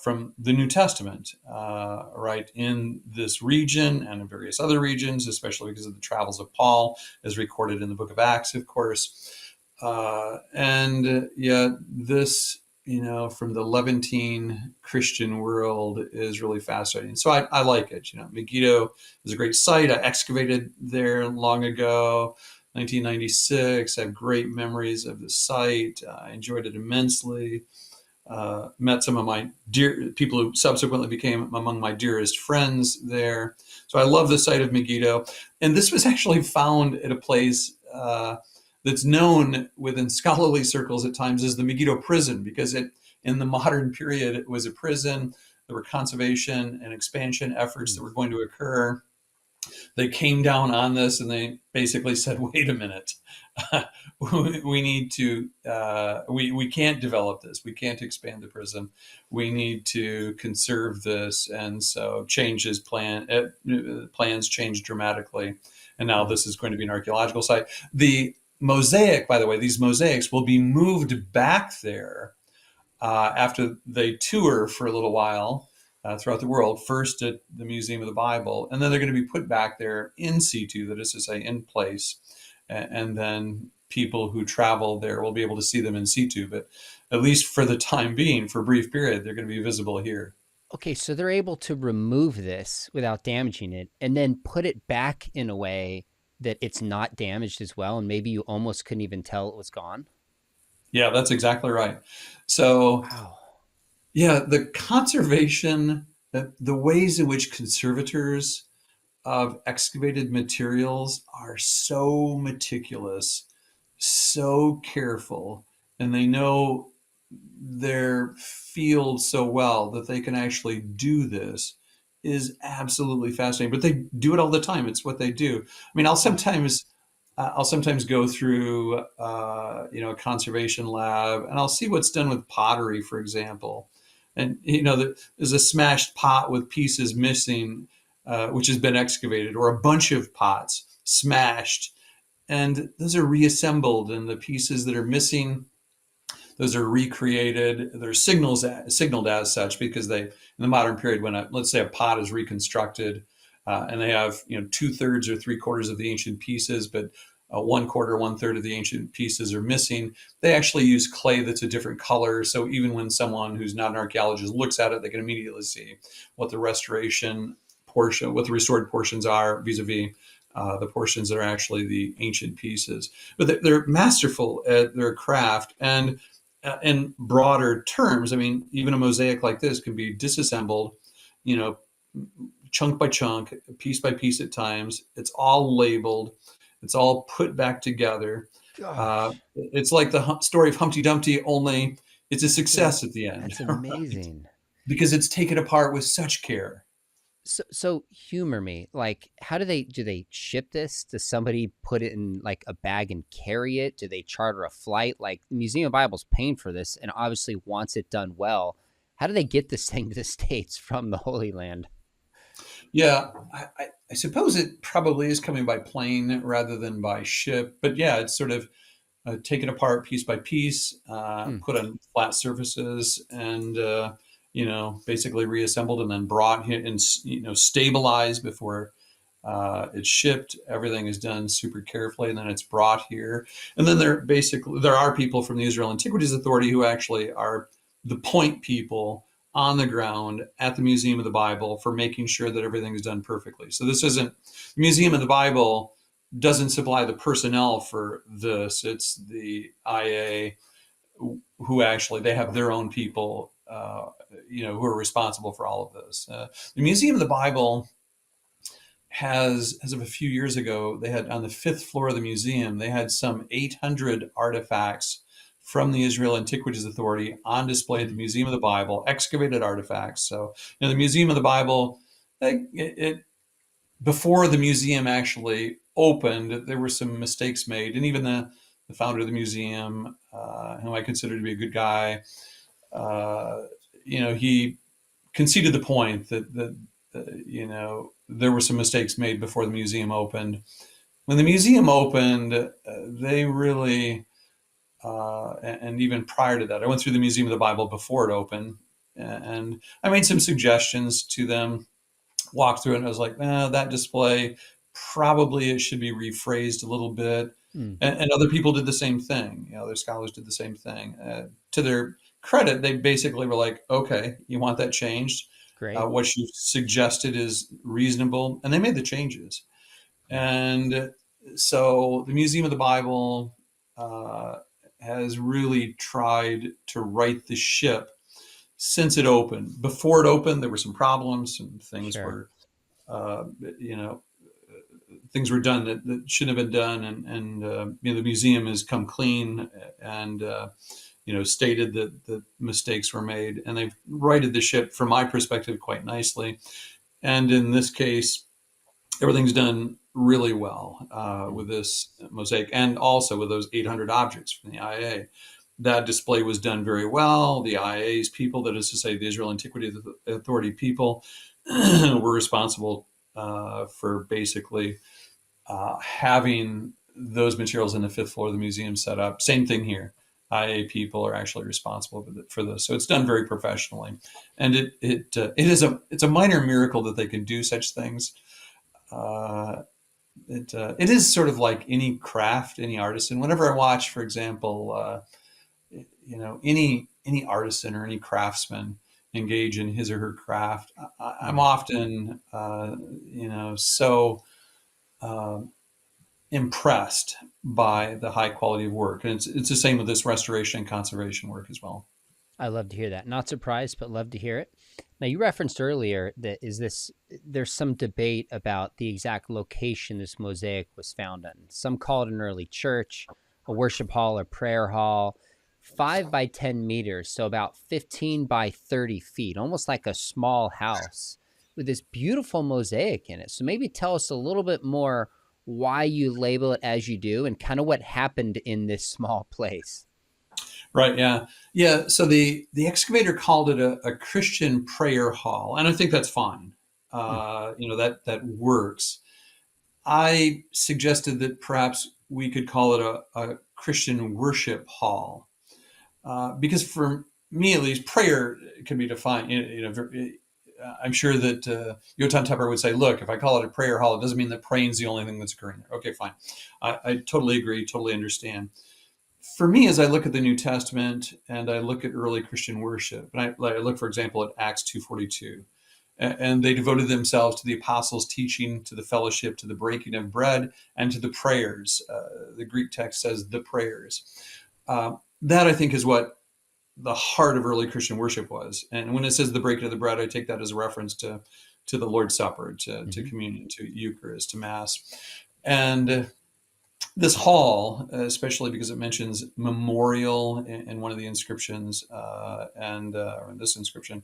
from the New Testament, right, in this region and in various other regions, especially because of the travels of Paul, as recorded in the book of Acts, of course. And yet, this, from the Levantine Christian world is really fascinating. So I like it. Megiddo is a great site. I excavated there long ago. 1996. I have great memories of the site. I enjoyed it immensely. Met some of my dear people who subsequently became among my dearest friends there. So I love the site of Megiddo. And this was actually found at a place that's known within scholarly circles at times as the Megiddo prison, because in the modern period, it was a prison. There were conservation and expansion efforts that were going to occur. They came down on this and they basically said, wait a minute, we need to, we can't develop this. We can't expand the prison. We need to conserve this. And so plans changed dramatically. And now this is going to be an archaeological site. The mosaic, by the way, these mosaics will be moved back there after they tour for a little while throughout the world, first at the Museum of the Bible, and then they're going to be put back there in situ, that is to say, in place. And then people who travel there will be able to see them in situ. But at least for the time being, for a brief period, they're going to be visible here. Okay, so they're able to remove this without damaging it and then put it back in a way that it's not damaged as well. And maybe you almost couldn't even tell it was gone. Yeah, that's exactly right. So, Wow. yeah, the conservation, the ways in which conservators of excavated materials are so meticulous, so careful, and they know their field so well that they can actually do this is absolutely fascinating. But they do it all the time. It's what they do. I mean, I'll sometimes go through a conservation lab, and I'll see what's done with pottery, for example. And there's a smashed pot with pieces missing, which has been excavated, or a bunch of pots smashed, and those are reassembled, and the pieces that are missing, those are recreated. They're signaled as such because in the modern period, when let's say a pot is reconstructed, and they have 2/3 or 3/4 of the ancient pieces, but 1/4, 1/3 of the ancient pieces are missing. They actually use clay that's a different color, so even when someone who's not an archaeologist looks at it, they can immediately see what the restoration portion, what the restored portions are vis-a-vis the portions that are actually the ancient pieces. But they're masterful at their craft, and in broader terms, I mean, even a mosaic like this can be disassembled, you know, chunk by chunk, piece by piece at times. It's all labeled. It's all put back together. Gosh, It's like the story of Humpty Dumpty, only it's a success at the end, that's right? amazing. Because it's taken apart with such care. So humor me. Like, how do they ship this? Does somebody put it in like a bag and carry it? Do they charter a flight? Like, the Museum of Bible's paying for this and obviously wants it done well. How do they get this thing to the States from the Holy Land? Yeah, I suppose it probably is coming by plane rather than by ship. But yeah, it's sort of taken apart piece by piece, Hmm. put on flat surfaces, and basically reassembled and then brought here and stabilized before it's shipped. Everything is done super carefully, and then it's brought here. And then there are people from the Israel Antiquities Authority who actually are the point people on the ground at the Museum of the Bible for making sure that everything is done perfectly. So this isn't the Museum of the Bible doesn't supply the personnel for this. It's the IA who actually they have their own people, who are responsible for all of this. The Museum of the Bible has, as of a few years ago, they had on the fifth floor of the museum, they had some 800 artifacts from the Israel Antiquities Authority on display at the Hmm. Museum of the Bible, excavated artifacts. So, the Museum of the Bible, it before the museum actually opened, there were some mistakes made, and even the founder of the museum, whom I consider to be a good guy, uh, he conceded the point that there were some mistakes made before the museum opened. When the museum opened, they really, and even prior to that, I went through the Museum of the Bible before it opened, and I made some suggestions to them, walked through it, and I was like, that display, probably it should be rephrased a little bit. Hmm. And other people did the same thing. Other scholars did the same thing. To their credit, they basically were like, okay, you want that changed? Great. What you suggested is reasonable. And they made the changes. And so the Museum of the Bible uh, has really tried to right the ship since it opened. Before it opened, there were some problems and things Sure. were, uh, you know, things were done that shouldn't have been done, and the museum has come clean and stated that the mistakes were made, and they've righted the ship from my perspective quite nicely. And in this case, everything's done really well Hmm. with this mosaic, and also with those 800 objects from the IA. That display was done very well. The IA's people, that is to say, the Israel Antiquity Authority people, were responsible for basically having those materials in the fifth floor of the museum set up. Same thing here. IA people are actually responsible for this, so it's done very professionally, and it's a minor miracle that they can do such things. Uh, it is sort of like any craft, any artisan. Whenever I watch, for example, any artisan or any craftsman engage in his or her craft, I'm Hmm. often so uh, impressed by the high quality of work, and it's the same with this restoration and conservation work as well. I love to hear that. Not surprised, but love to hear it. Now, you referenced earlier that there's some debate about the exact location this mosaic was found in. Some call it an early church, a worship hall or prayer hall, 5 by 10 meters, so about 15 by 30 feet, almost like a small house with this beautiful mosaic in it. So maybe tell us a little bit more why you label it as you do and kind of what happened in this small place. Right? Yeah, yeah. So the excavator called it a Christian prayer hall, and I think that's fine. Hmm. That works. I suggested that perhaps we could call it a Christian worship hall, because for me at least, prayer can be defined. I'm sure that Yotan Tepper would say, look, if I call it a prayer hall, it doesn't mean that praying is the only thing that's occurring there. Okay, fine. I totally agree, totally understand. For me, as I look at the New Testament and I look at early Christian worship, and I look, for example, at Acts 2:42, and they devoted themselves to the apostles' teaching, to the fellowship, to the breaking of bread, and to the prayers. The Greek text says the prayers. That, I think, is what the heart of early Christian worship was. And when it says the breaking of the bread, I take that as a reference to the Lord's Supper, to communion, to Eucharist, to Mass. And this hall, especially because it mentions memorial in one of the inscriptions, and or in this inscription,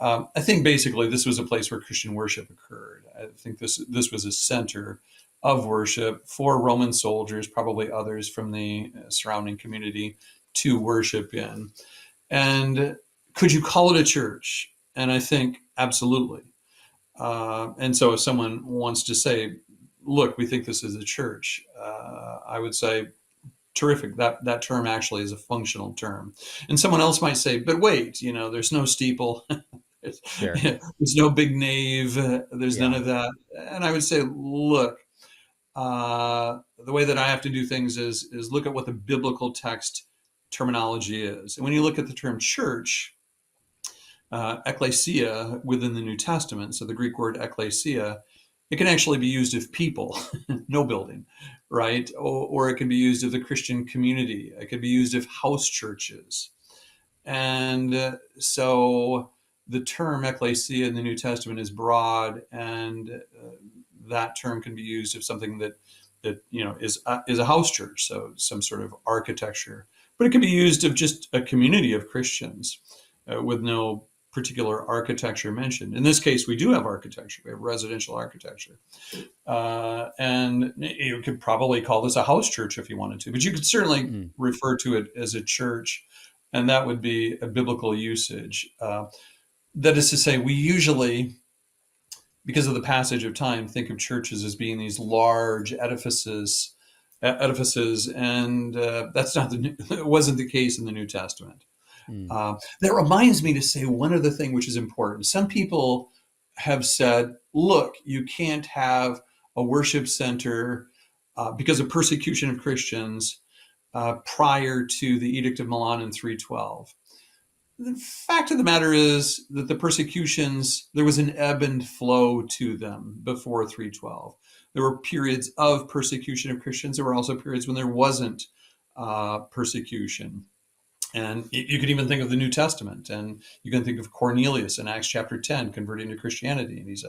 I think basically this was a place where Christian worship occurred. I think this was a center of worship for Roman soldiers, probably others from the surrounding community, to worship in. And could you call it a church? And I think absolutely. And so if someone wants to say, look, we think this is a church, I would say, terrific. That term actually is a functional term. And someone else might say, but wait, there's no steeple. Sure. There's no big nave. There's none of that. And I would say, look, the way that I have to do things is look at what the biblical text terminology is. And when you look at the term church, ecclesia within the New Testament, so the Greek word ecclesia, it can actually be used of people, no building, right? Or it can be used of the Christian community. It could be used of house churches. And so the term ecclesia in the New Testament is broad, and that term can be used of something that is a house church, so some sort of architecture. But it can be used of just a community of Christians with no particular architecture mentioned. In this case, we do have architecture. We have residential architecture. And you could probably call this a house church if you wanted to, but you could certainly refer to it as a church, and that would be a biblical usage. That is to say, we usually, because of the passage of time, think of churches as being these large edifices, and it wasn't the case in the New Testament. That reminds me to say one other thing which is important. Some people have said, look, you can't have a worship center because of persecution of Christians prior to the Edict of Milan in 312. The fact of the matter is that the persecutions, there was an ebb and flow to them before 312. There were periods of persecution of Christians. There were also periods when there wasn't persecution. And you could even think of the New Testament, and you can think of Cornelius in Acts chapter 10 converting to Christianity, and he's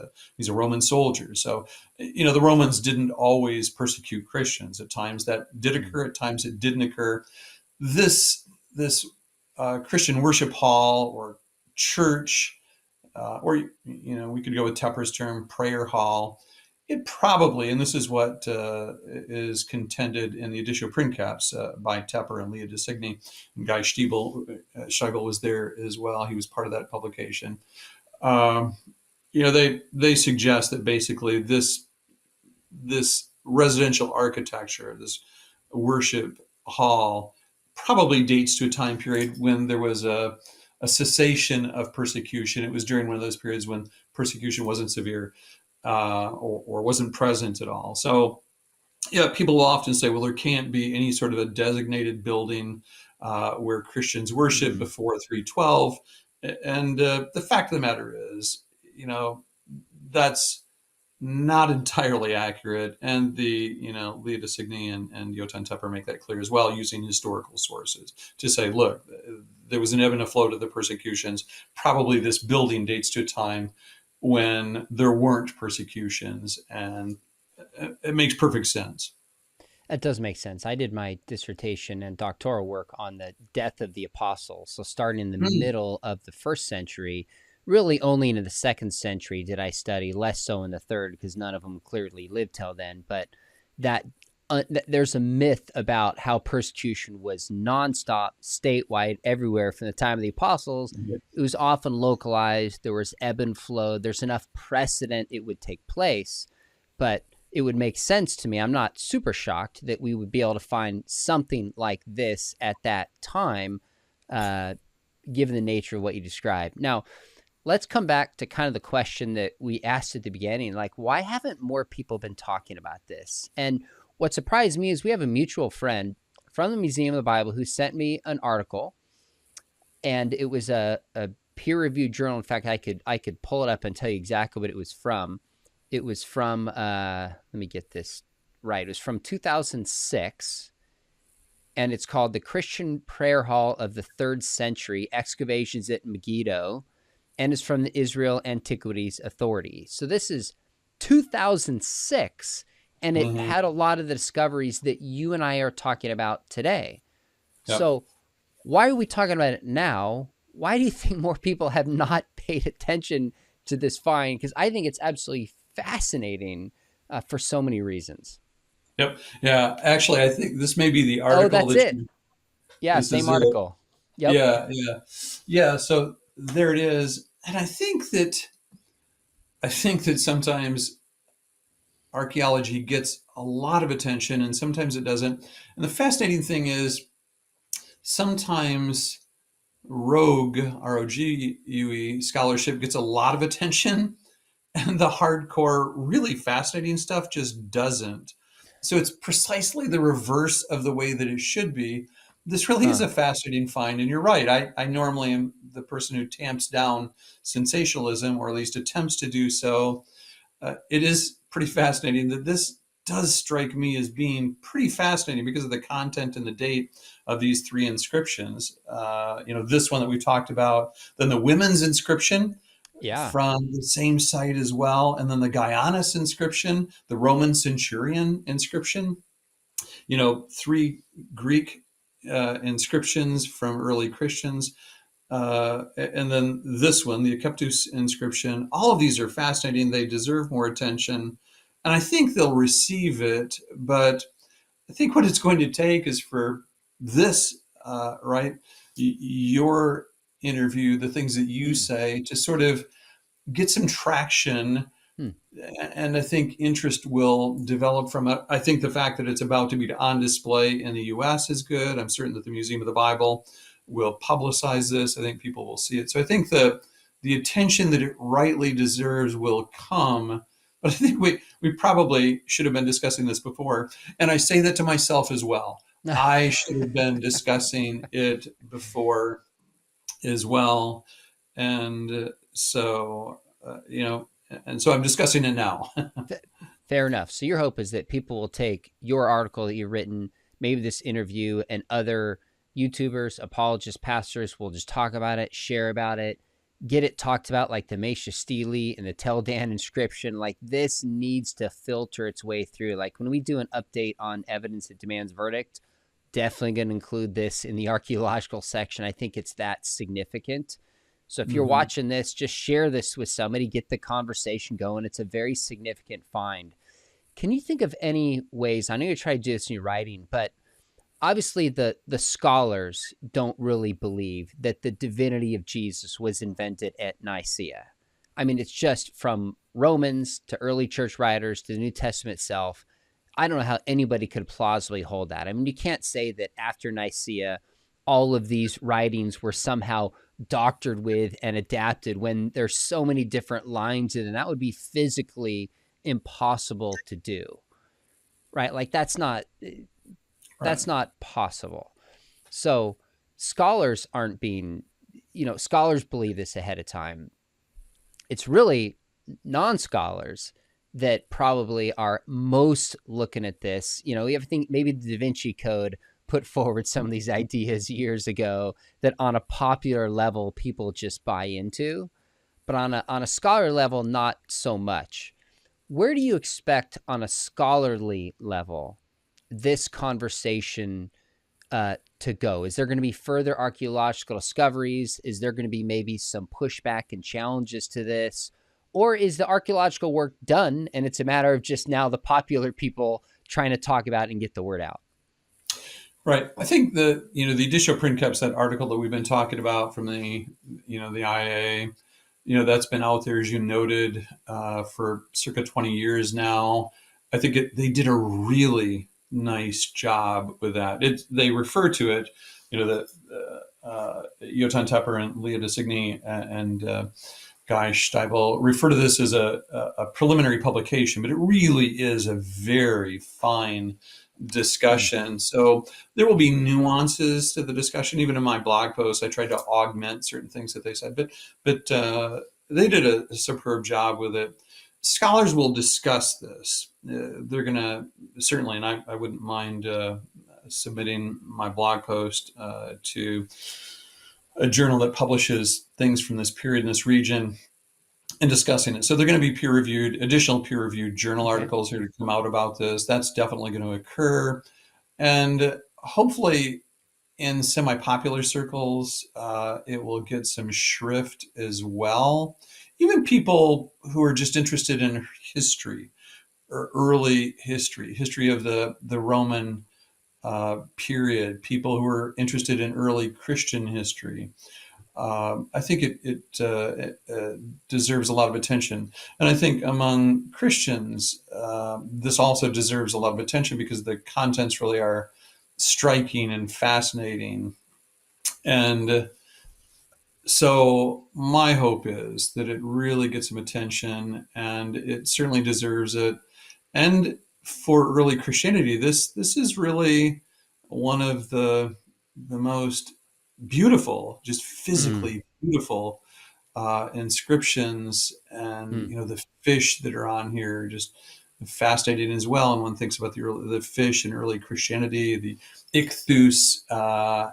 a Roman soldier. So, the Romans didn't always persecute Christians. At times that did occur, at times it didn't occur. This Christian worship hall or church, or we could go with Tepper's term, prayer hall. It probably, and this is what is contended in the Editio Princeps by Tepper and Leah de Signy, and Guy Stiebel was there as well. He was part of that publication. They suggest that basically this residential architecture, this worship hall, probably dates to a time period when there was a cessation of persecution. It was during one of those periods when persecution wasn't severe. Or wasn't present at all. So, people will often say, well, there can't be any sort of a designated building where Christians worship before 312. And the fact of the matter is, that's not entirely accurate. And Leah de Signy and Yotan Tepper make that clear as well, using historical sources to say, look, there was an ebb and a flow to the persecutions. Probably this building dates to a time when there weren't persecutions, and it makes perfect sense. That does make sense. I did my dissertation and doctoral work on the death of the apostles. So starting in the middle of the first century, really only into the second century did I study, less so in the third because none of them clearly lived till then. But there's a myth about how persecution was nonstop, statewide, everywhere from the time of the apostles. It was often localized. There was ebb and flow. There's enough precedent it would take place, but it would make sense to me. I'm not super shocked that we would be able to find something like this at that time, given the nature of what you described. Now, let's come back to kind of the question that we asked at the beginning, like, why haven't more people been talking about this? And what surprised me is we have a mutual friend from the Museum of the Bible who sent me an article, and it was a peer-reviewed journal. In fact, I could pull it up and tell you exactly what it was from. It was from, let me get this right. It was from 2006, and it's called The Christian Prayer Hall of the Third Century, Excavations at Megiddo, and is from the Israel Antiquities Authority. So this is 2006, and it Mm-hmm. had a lot of the discoveries that you and I are talking about today. Yep. So why are we talking about it now? Why do you think more people have not paid attention to this find? Because I think it's absolutely fascinating for so many reasons. Yep. Yeah. Actually, I think this may be the Oh, article that's that it. Yeah, this same is it. article. Yep. Yeah. Yeah. Yeah. So there it is. And I think that sometimes archaeology gets a lot of attention and sometimes it doesn't. And the fascinating thing is sometimes rogue, ROGUE scholarship gets a lot of attention and the hardcore, really fascinating stuff just doesn't. So it's precisely the reverse of the way that it should be. This really is Huh. a fascinating find, and you're right. I normally am the person who tamps down sensationalism, or at least attempts to do so. It is pretty fascinating that this does strike me as being pretty fascinating because of the content and the date of these three inscriptions. This one that we talked about, then the women's inscription Yeah. from the same site as well, and then the Gaianus inscription, the Roman centurion inscription. Three Greek inscriptions from early Christians. And then this one, the Akeptous inscription. All of these are fascinating. They deserve more attention. And I think they'll receive it. But I think what it's going to take is for this, right, your interview, the things that you Hmm. say, to sort of get some traction, Hmm. and I think interest will develop from it. I think the fact that it's about to be on display in the US is good. I'm certain that the Museum of the Bible will publicize this. I think people will see it. So I think the attention that it rightly deserves will come. But I think we probably should have been discussing this before. And I say that to myself as well. I should have been discussing it before as well. And and so I'm discussing it now. Fair enough. So your hope is that people will take your article that you've written, maybe this interview, and other YouTubers, apologists, pastors will just talk about it, share about it, get it talked about, like the Mesha Stele and the Tel Dan inscription. Like, this needs to filter its way through. Like, when we do an update on evidence that demands verdict, definitely going to include this in the archaeological section. I think it's that significant. So if you're Mm-hmm. watching this, just share this with somebody, get the conversation going. It's a very significant find. Can you think of any ways? I know you try to do this in your writing, but obviously the scholars don't really believe that the divinity of Jesus was invented at Nicaea. I mean, it's just from Romans to early church writers to the New Testament itself. I don't know how anybody could plausibly hold that. I mean, you can't say that after Nicaea, all of these writings were somehow doctored with and adapted when there's so many different lines in it. And that would be physically impossible to do, right? Like, that's not Right. possible. So scholars aren't being, scholars believe this ahead of time. It's really non-scholars that probably are most looking at this. You have to think maybe the Da Vinci Code put forward some of these ideas years ago that on a popular level people just buy into, but on a scholar level, not so much. Where do you expect on a scholarly level this conversation to go? Is there going to be further archaeological discoveries? Is there going to be maybe some pushback and challenges to this? Or is the archaeological work done and it's a matter of just now the popular people trying to talk about it and get the word out? Right. I think the Aditio Princeps, that article that we've been talking about from the IA, that's been out there, as you noted, for circa 20 years now. I think they did a really nice job with that. They refer to it, that Jotan Tepper and Leah de Signy and gosh, I will refer to this as a preliminary publication, but it really is a very fine Mm. discussion. So there will be nuances to the discussion. Even in my blog post, I tried to augment certain things that they said, but they did a superb job with it. Scholars will discuss this. They're going to certainly, and I wouldn't mind submitting my blog post to a journal that publishes things from this period in this region and discussing it. So they're going to be additional peer reviewed journal Okay. articles here to come out about this. That's definitely going to occur. And hopefully, in semi popular circles, it will get some shrift as well. Even people who are just interested in history or early history of the Roman period, people who are interested in early Christian history. I think it deserves a lot of attention. And I think among Christians, this also deserves a lot of attention because the contents really are striking and fascinating. And so my hope is that it really gets some attention, and it certainly deserves it. And for early Christianity, this is really one of the most beautiful, just Mm. physically beautiful inscriptions, and Mm. the fish that are on here just fascinating as well. And one thinks about the fish in early Christianity, the ichthus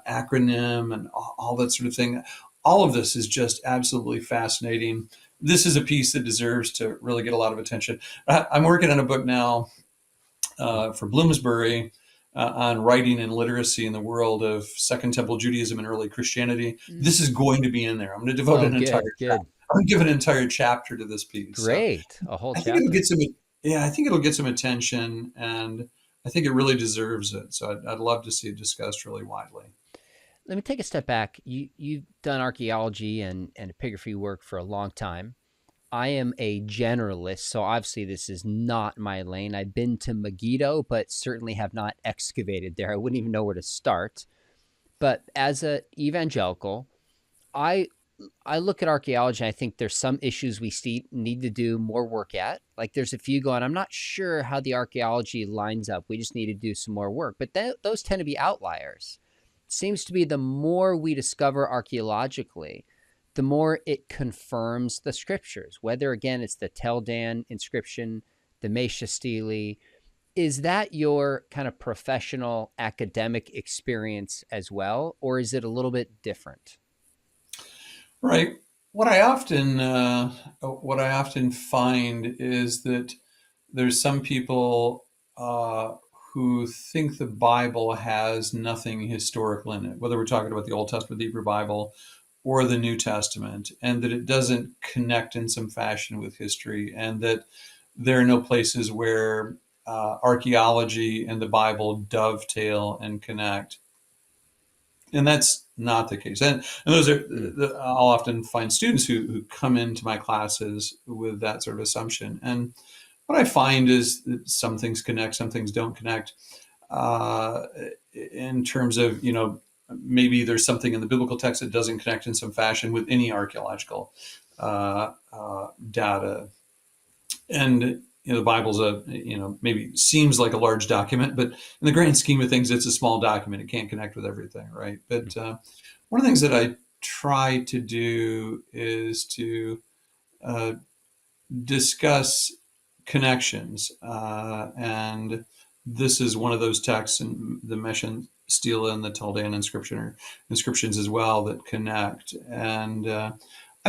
acronym, and all that sort of thing. All of this is just absolutely fascinating. This is a piece that deserves to really get a lot of attention. I'm working on a book now for Bloomsbury on writing and literacy in the world of Second Temple Judaism and early Christianity. Mm. This is going to be in there. I'm going to devote Oh, an entire good, chapter. good. I'm going to give an entire chapter to this piece. So Great. A whole I think it'll chapter. get some. Yeah, I think it'll get some attention, and I think it really deserves it. So I'd love to see it discussed really widely. Let me take a step back. You've done archaeology and epigraphy work for a long time. I am a generalist, so obviously this is not my lane. I've been to Megiddo, but certainly have not excavated there. I wouldn't even know where to start. But as a evangelical, I I look at archaeology and I think there's some issues we need to do more work at. Like there's a few going, I'm not sure how the archaeology lines up. We just need to do some more work. But those tend to be outliers. It seems to be the more we discover archaeologically, the more it confirms the scriptures, whether again it's the Tel Dan inscription, the Mesha Stele. Is that your kind of professional academic experience as well, or is it a little bit different? Right. What I often find is that there's some people who think the Bible has nothing historical in it, whether we're talking about the Old Testament, the Hebrew Bible, or the New Testament, and that it doesn't connect in some fashion with history, and that there are no places where archaeology and the Bible dovetail and connect. And that's not the case. And those are, Mm. I'll often find students who come into my classes with that sort of assumption. And what I find is that some things connect, some things don't connect. Uh, in terms of, maybe there's something in the biblical text that doesn't connect in some fashion with any archaeological data. And the Bible's maybe seems like a large document, but in the grand scheme of things, it's a small document. It can't connect with everything, right? But one of the things that I try to do is to uh, discuss connections, and this is one of those texts in the Meshan Stela and the Taldan inscription or inscriptions as well that connect. And I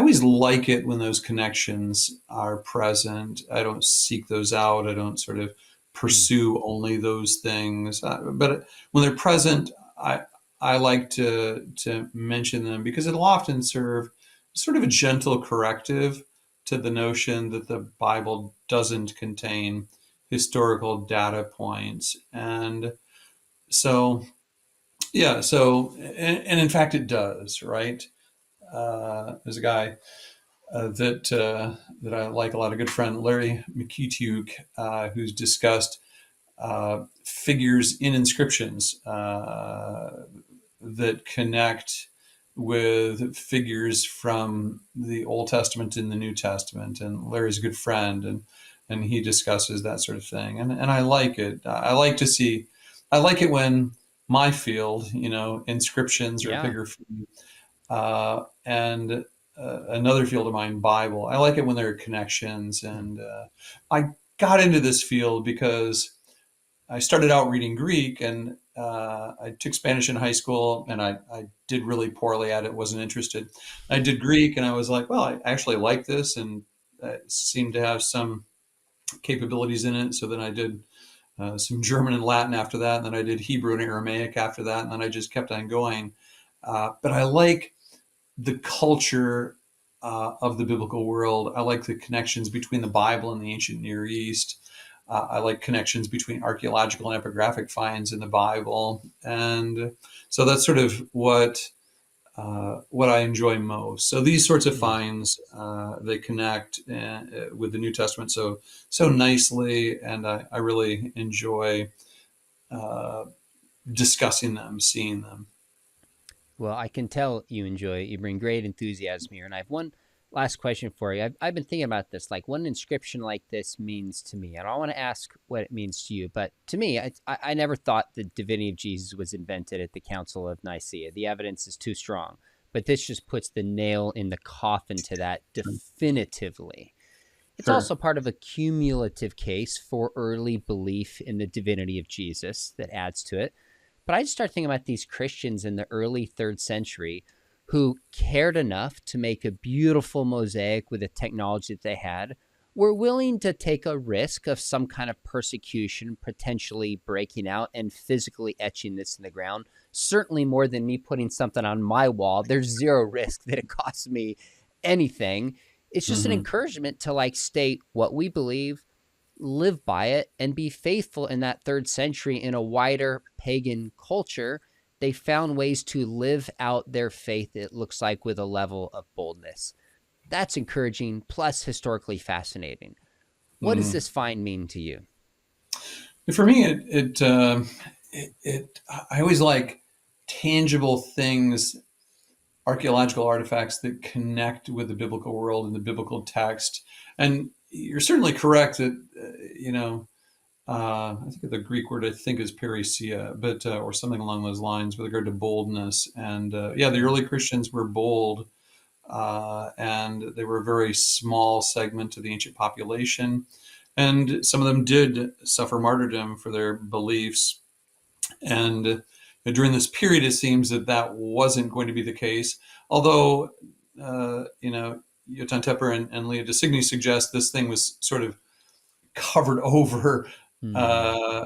always like it when those connections are present. I don't seek those out. I don't sort of Mm. pursue only those things. But when they're present, I like to mention them because it'll often serve sort of a gentle corrective to the notion that the Bible doesn't contain historical data points. And so, yeah, and in fact, it does, right? There's a guy that I like a lot, a good friend, Larry McKeetuke, who's discussed figures in inscriptions that connect with figures from the Old Testament and the New Testament, and Larry's a good friend, and he discusses that sort of thing, and I like it. I like to see, I like it when my field, inscriptions or a Yeah. bigger field, and another field of mine, Bible. I like it when there are connections, and I got into this field because I started out reading Greek, and I took Spanish in high school, and I did really poorly at it, wasn't interested. I did Greek, and I was like, well, I actually like this, and seemed to have some capabilities in it. So then I did some German and Latin after that, and then I did Hebrew and Aramaic after that, and then I just kept on going. But I like the culture of the biblical world. I like the connections between the Bible and the ancient Near East. I like connections between archaeological and epigraphic finds in the Bible, and so that's sort of what I enjoy most. So these sorts of Mm. finds, they connect with the New Testament so nicely, and I really enjoy uh, discussing them, seeing them. Well, I can tell you enjoy it. You bring great enthusiasm here. And I have one last question for you. I've been thinking about this, like what an inscription like this means to me. And I want to ask what it means to you. But to me, I never thought the divinity of Jesus was invented at the Council of Nicaea. The evidence is too strong. But this just puts the nail in the coffin to that definitively. It's Sure. also part of a cumulative case for early belief in the divinity of Jesus that adds to it. But I just start thinking about these Christians in the early third century who cared enough to make a beautiful mosaic with the technology that they had, were willing to take a risk of some kind of persecution, potentially breaking out and physically etching this in the ground. Certainly more than me putting something on my wall. There's zero risk that it costs me anything. It's just an Hmm. encouragement to like state what we believe, live by it, and be faithful in that third century in a wider pagan culture. They found ways to live out their faith, it looks like, with a level of boldness. That's encouraging, plus historically fascinating. What does Hmm. this find mean to you? For me, I always like tangible things, archaeological artifacts that connect with the biblical world and the biblical text. And you're certainly correct that I think the Greek word I think is parousia, but or something along those lines with regard to boldness. And yeah, the early Christians were bold, and they were a very small segment of the ancient population, and some of them did suffer martyrdom for their beliefs. And during this period, it seems that that wasn't going to be the case. Although, Yotan Tepper and Leah de Signy suggest this thing was sort of covered over Hmm. uh,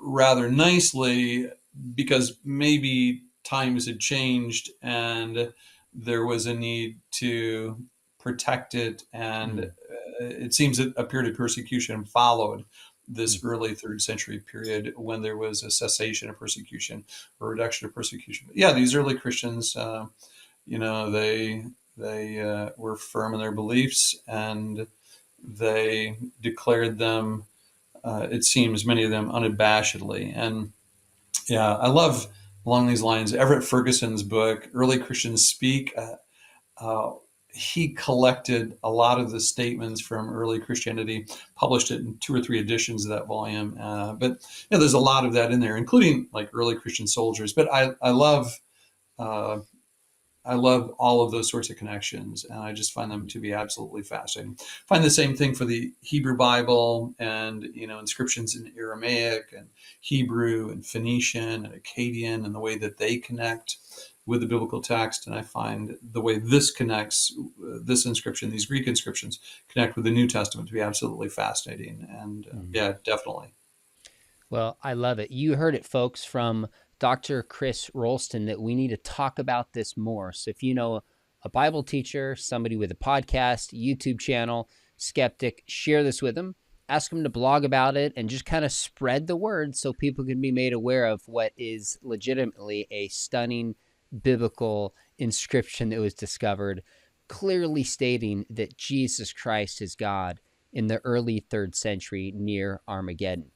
rather nicely because maybe times had changed and there was a need to protect it. And Hmm. it seems that a period of persecution followed Hmm. this early third century period when there was a cessation of persecution or reduction of persecution. But yeah, these early Christians, they were firm in their beliefs, and they declared them, it seems, many of them unabashedly. And yeah, I love along these lines Everett Ferguson's book, Early Christians Speak. Uh, he collected a lot of the statements from early Christianity, published it in two or three editions of that volume. But there's a lot of that in there, including like early Christian soldiers. But uh, I love all of those sorts of connections, and I just find them to be absolutely fascinating. Find the same thing for the Hebrew Bible, and inscriptions in Aramaic and Hebrew and Phoenician and Akkadian, and the way that they connect with the biblical text. And I find the way this connects, this inscription, these Greek inscriptions, connect with the New Testament to be absolutely fascinating. And Hmm. yeah, definitely. Well, I love it. You heard it, folks, from Dr. Chris Rollston that we need to talk about this more. So if you know a Bible teacher, somebody with a podcast, YouTube channel, skeptic, share this with them. Ask them to blog about it and just kind of spread the word so people can be made aware of what is legitimately a stunning biblical inscription that was discovered, clearly stating that Jesus Christ is God in the early third century near Armageddon.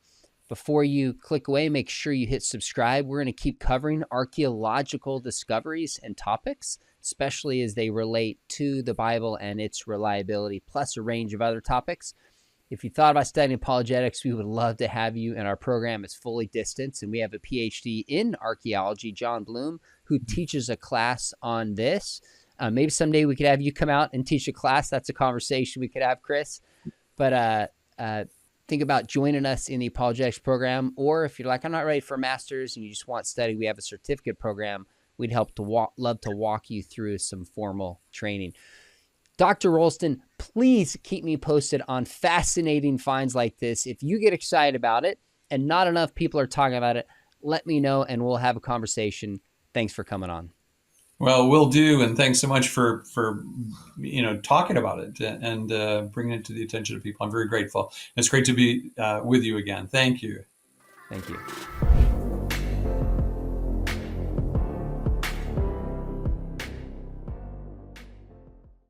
Before you click away, make sure you hit subscribe. We're going to keep covering archaeological discoveries and topics, especially as they relate to the Bible and its reliability, plus a range of other topics. If you thought about studying apologetics, we would love to have you in our program. It's fully distance, and we have a PhD in archaeology, John Bloom, who teaches a class on this. Maybe someday we could have you come out and teach a class. That's a conversation we could have, Chris. But think about joining us in the apologetics program, or if you're like, I'm not ready for a master's and you just want study, we have a certificate program. We'd love to walk you through some formal training. Dr. Rollston, please keep me posted on fascinating finds like this. If you get excited about it and not enough people are talking about it, let me know and we'll have a conversation. Thanks for coming on. Well, will do, and thanks so much for talking about it and bringing it to the attention of people. I'm very grateful. It's great to be with you again. Thank you. Thank you.